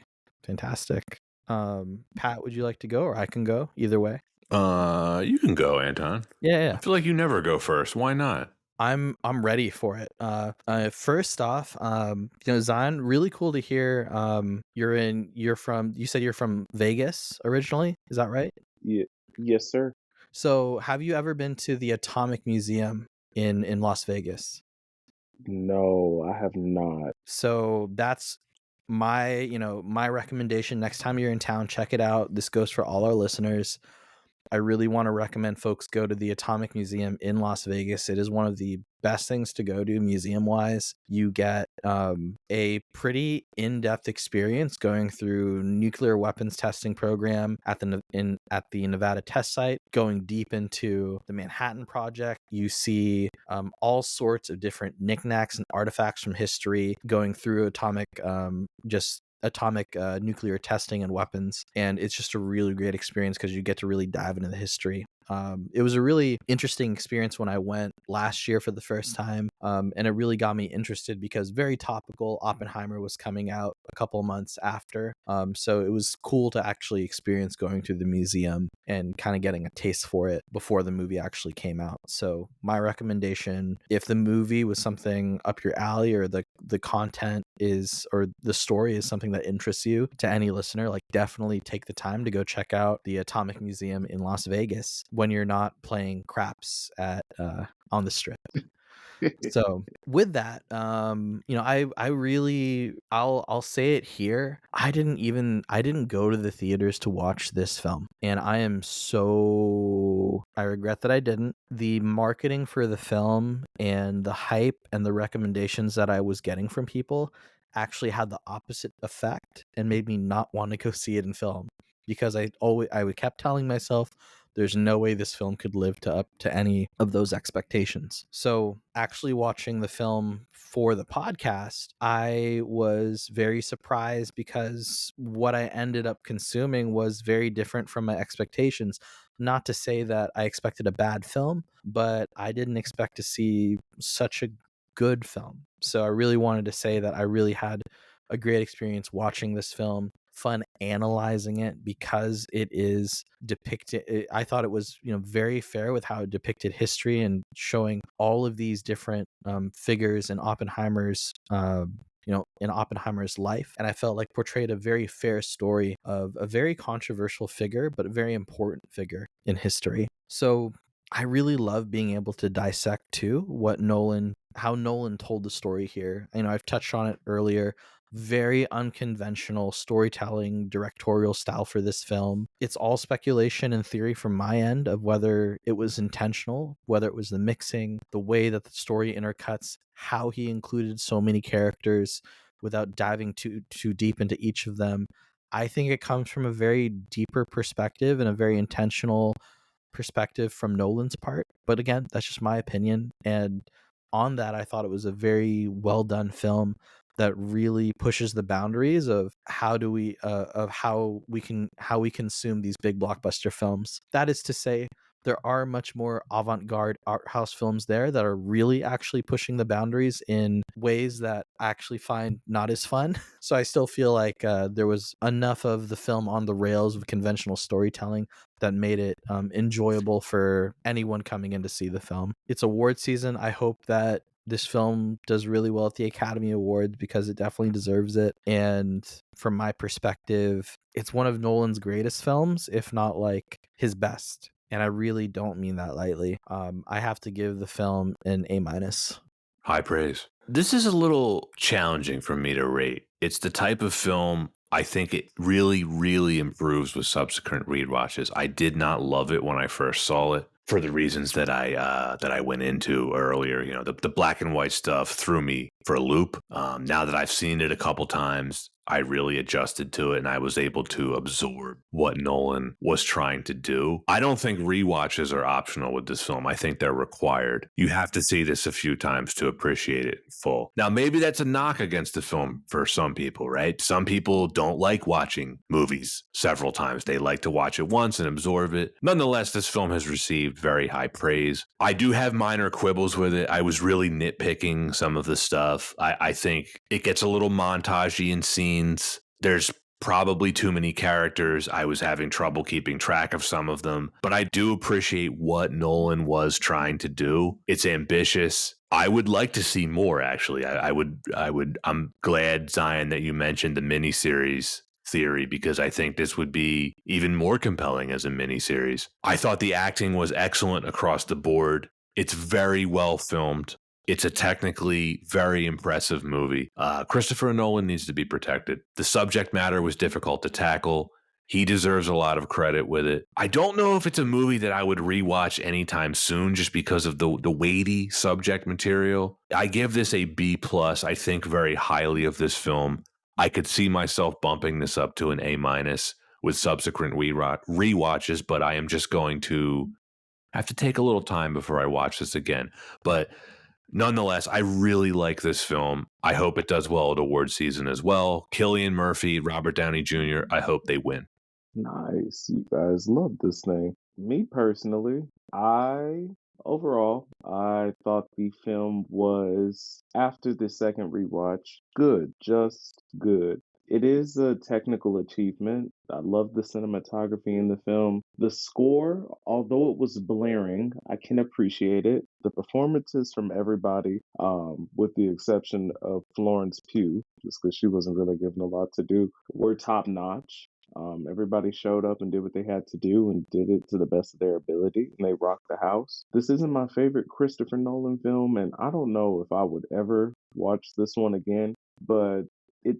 fantastic. Pat, would you like to go, or I can go? Either way. You can go, Anton. Yeah. I feel like you never go first. Why not? I'm ready for it. First off, Zion, really cool to hear. You said you're from Vegas originally. Is that right? Yeah, yes, sir. So, have you ever been to the Atomic Museum in Las Vegas? No, I have not. So that's my recommendation. Next time you're in town, check it out. This goes for all our listeners. I really want to recommend folks go to the Atomic Museum in Las Vegas. It is one of the best things to go to museum wise. You get a pretty in-depth experience going through nuclear weapons testing program at the Nevada test site, going deep into the Manhattan Project. You see all sorts of different knickknacks and artifacts from history, going through atomic nuclear testing and weapons, and it's just a really great experience because you get to really dive into the history. It was a really interesting experience when I went last year for the first time, and it really got me interested because very topical. Oppenheimer was coming out a couple months after, so it was cool to actually experience going to the museum and kind of getting a taste for it before the movie actually came out. So my recommendation, if the movie was something up your alley, or the content is, or the story is something that interests you, to any listener, like definitely take the time to go check out the Atomic Museum in Las Vegas when you're not playing craps at on the strip. So with that, I really, I'll say it here. I didn't go to the theaters to watch this film, and I regret that I didn't. The marketing for the film and the hype and the recommendations that I was getting from people actually had the opposite effect and made me not want to go see it in film, because I kept telling myself there's no way this film could live up to any of those expectations. So actually watching the film for the podcast, I was very surprised because what I ended up consuming was very different from my expectations. Not to say that I expected a bad film, but I didn't expect to see such a good film. So I really wanted to say that I really had a great experience watching this film, fun analyzing it because it is depicted. I thought it was, very fair with how it depicted history and showing all of these different figures in Oppenheimer's in Oppenheimer's life. And I felt like portrayed a very fair story of a very controversial figure, but a very important figure in history. So I really love being able to dissect too how Nolan told the story here. I've touched on it earlier. Very unconventional storytelling, directorial style for this film. It's all speculation and theory from my end of whether it was intentional, whether it was the mixing, the way that the story intercuts, how he included so many characters without diving too deep into each of them. I think it comes from a very deeper perspective and a very intentional perspective from Nolan's part. But again, that's just my opinion. And on that, I thought it was a very well done film that really pushes the boundaries of how we consume these big blockbuster films. That is to say, there are much more avant-garde art house films there that are really actually pushing the boundaries in ways that I actually find not as fun. So I still feel like there was enough of the film on the rails of conventional storytelling that made it enjoyable for anyone coming in to see the film. It's award season. I hope that this film does really well at the Academy Awards because it definitely deserves it. And from my perspective, it's one of Nolan's greatest films, if not like his best. And I really don't mean that lightly. I have to give the film an A-. High praise. This is a little challenging for me to rate. It's the type of film I think it really, really improves with subsequent rewatches. I did not love it when I first saw it for the reasons that I went into earlier. The black and white stuff threw me for a loop. Now that I've seen it a couple times, I really adjusted to it and I was able to absorb what Nolan was trying to do. I don't think rewatches are optional with this film. I think they're required. You have to see this a few times to appreciate it in full. Now, maybe that's a knock against the film for some people, right? Some people don't like watching movies several times. They like to watch it once and absorb it. Nonetheless, this film has received very high praise. I do have minor quibbles with it. I was really nitpicking some of the stuff. I think it gets a little montagey in scenes. There's probably too many characters. I was having trouble keeping track of some of them, but I do appreciate what Nolan was trying to do. It's ambitious. I would like to see more, actually. I'm glad, Zion, that you mentioned the miniseries theory because I think this would be even more compelling as a miniseries. I thought the acting was excellent across the board. It's very well filmed. It's a technically very impressive movie. Christopher Nolan needs to be protected. The subject matter was difficult to tackle. He deserves a lot of credit with it. I don't know if it's a movie that I would rewatch anytime soon just because of the weighty subject material. I give this a B+. I think very highly of this film. I could see myself bumping this up to an A- with subsequent rewatches, but I am just going to have to take a little time before I watch this again. But nonetheless, I really like this film. I hope it does well at award season as well. Cillian Murphy, Robert Downey Jr., I hope they win. Nice. You guys love this thing. Me personally, I thought the film was, after the second rewatch, good, just good. It is a technical achievement. I love the cinematography in the film. The score, although it was blaring, I can appreciate it. The performances from everybody, with the exception of Florence Pugh, just because she wasn't really given a lot to do, were top notch. Everybody showed up and did what they had to do and did it to the best of their ability, and they rocked the house. This isn't my favorite Christopher Nolan film, and I don't know if I would ever watch this one again, but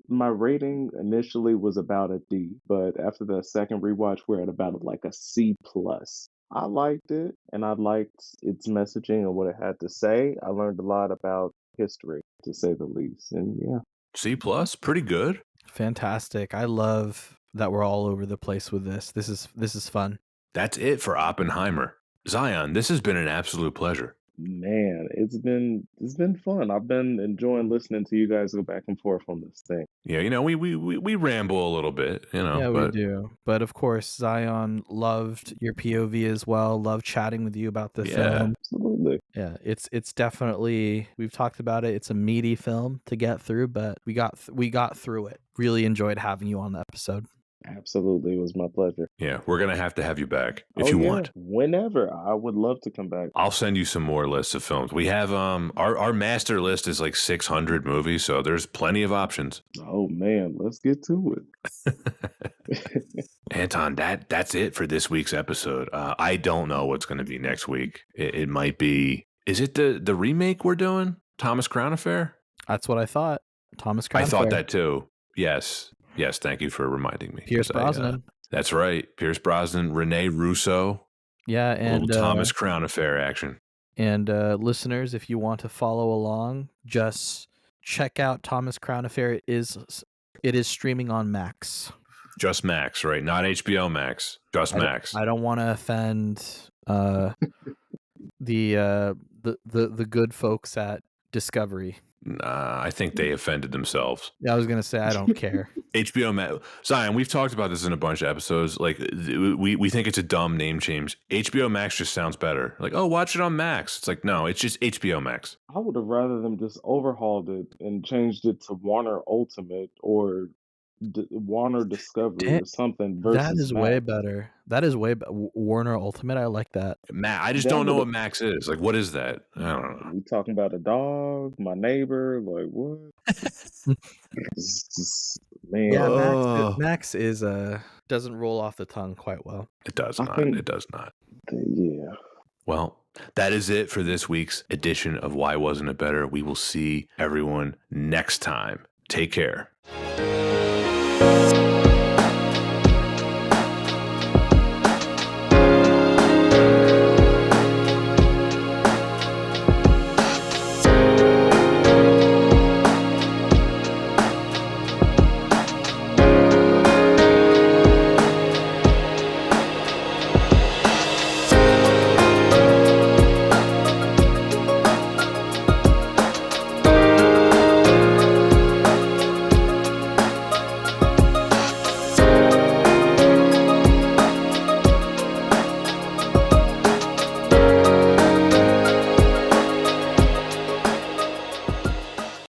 my rating initially was about a D, but after the second rewatch, we're at about like a C+. I liked it, and I liked its messaging and what it had to say. I learned a lot about history, to say the least, and yeah. C+, pretty good. Fantastic. I love that we're all over the place with this. This is fun. That's it for Oppenheimer. Zion, this has been an absolute pleasure. Man, it's been fun. I've been enjoying listening to you guys go back and forth on this thing. Yeah, we ramble a little bit, Yeah, we but do. But of course, Zion loved your POV as well. Loved chatting with you about the yeah. film. Absolutely. Yeah, it's definitely, we've talked about it. It's a meaty film to get through, but we got through it. Really enjoyed having you on the episode. Absolutely, it was my pleasure. Yeah, we're going to have you back if Oh you yeah, want. whenever. I would love to come back. I'll send you some more lists of films. We have our master list is like 600 movies, so there's plenty of options. Oh man, let's get to it. Anton, that's it for this week's episode. I don't know what's going to be next week. It might be. Is it the remake we're doing? Thomas Crown Affair? That's what I thought. Thomas Crown I thought Affair. that too. Yes. Thank you for reminding me. Pierce 'Cause Brosnan. That's right. Pierce Brosnan, Rene Russo. Yeah, A and little Thomas Crown Affair action. And listeners, if you want to follow along, just check out Thomas Crown Affair. It is streaming on Max. Just Max, right? Not HBO Max. Just Max. I don't want to offend the good folks at Discovery. I think they offended themselves. Yeah, I was gonna say I don't care. HBO Max. Zion, we've talked about this in a bunch of episodes. Like we think it's a dumb name change. HBO Max just sounds better. Like, oh, watch it on Max. It's like, no, it's just HBO Max. I would have rather them just overhauled it and changed it to Warner Ultimate or Warner Discovery or something versus That is Max. way better. That is way Warner Ultimate. I like that. Matt, I just don't know what Max is. Like, what is that? I don't know. We talking about a dog, my neighbor, like what? Man, Yeah, Max is doesn't roll off the tongue quite well. It does not. It does not. Yeah. Well, that is it for this week's edition of Why Wasn't It Better? We will see everyone next time. Take care.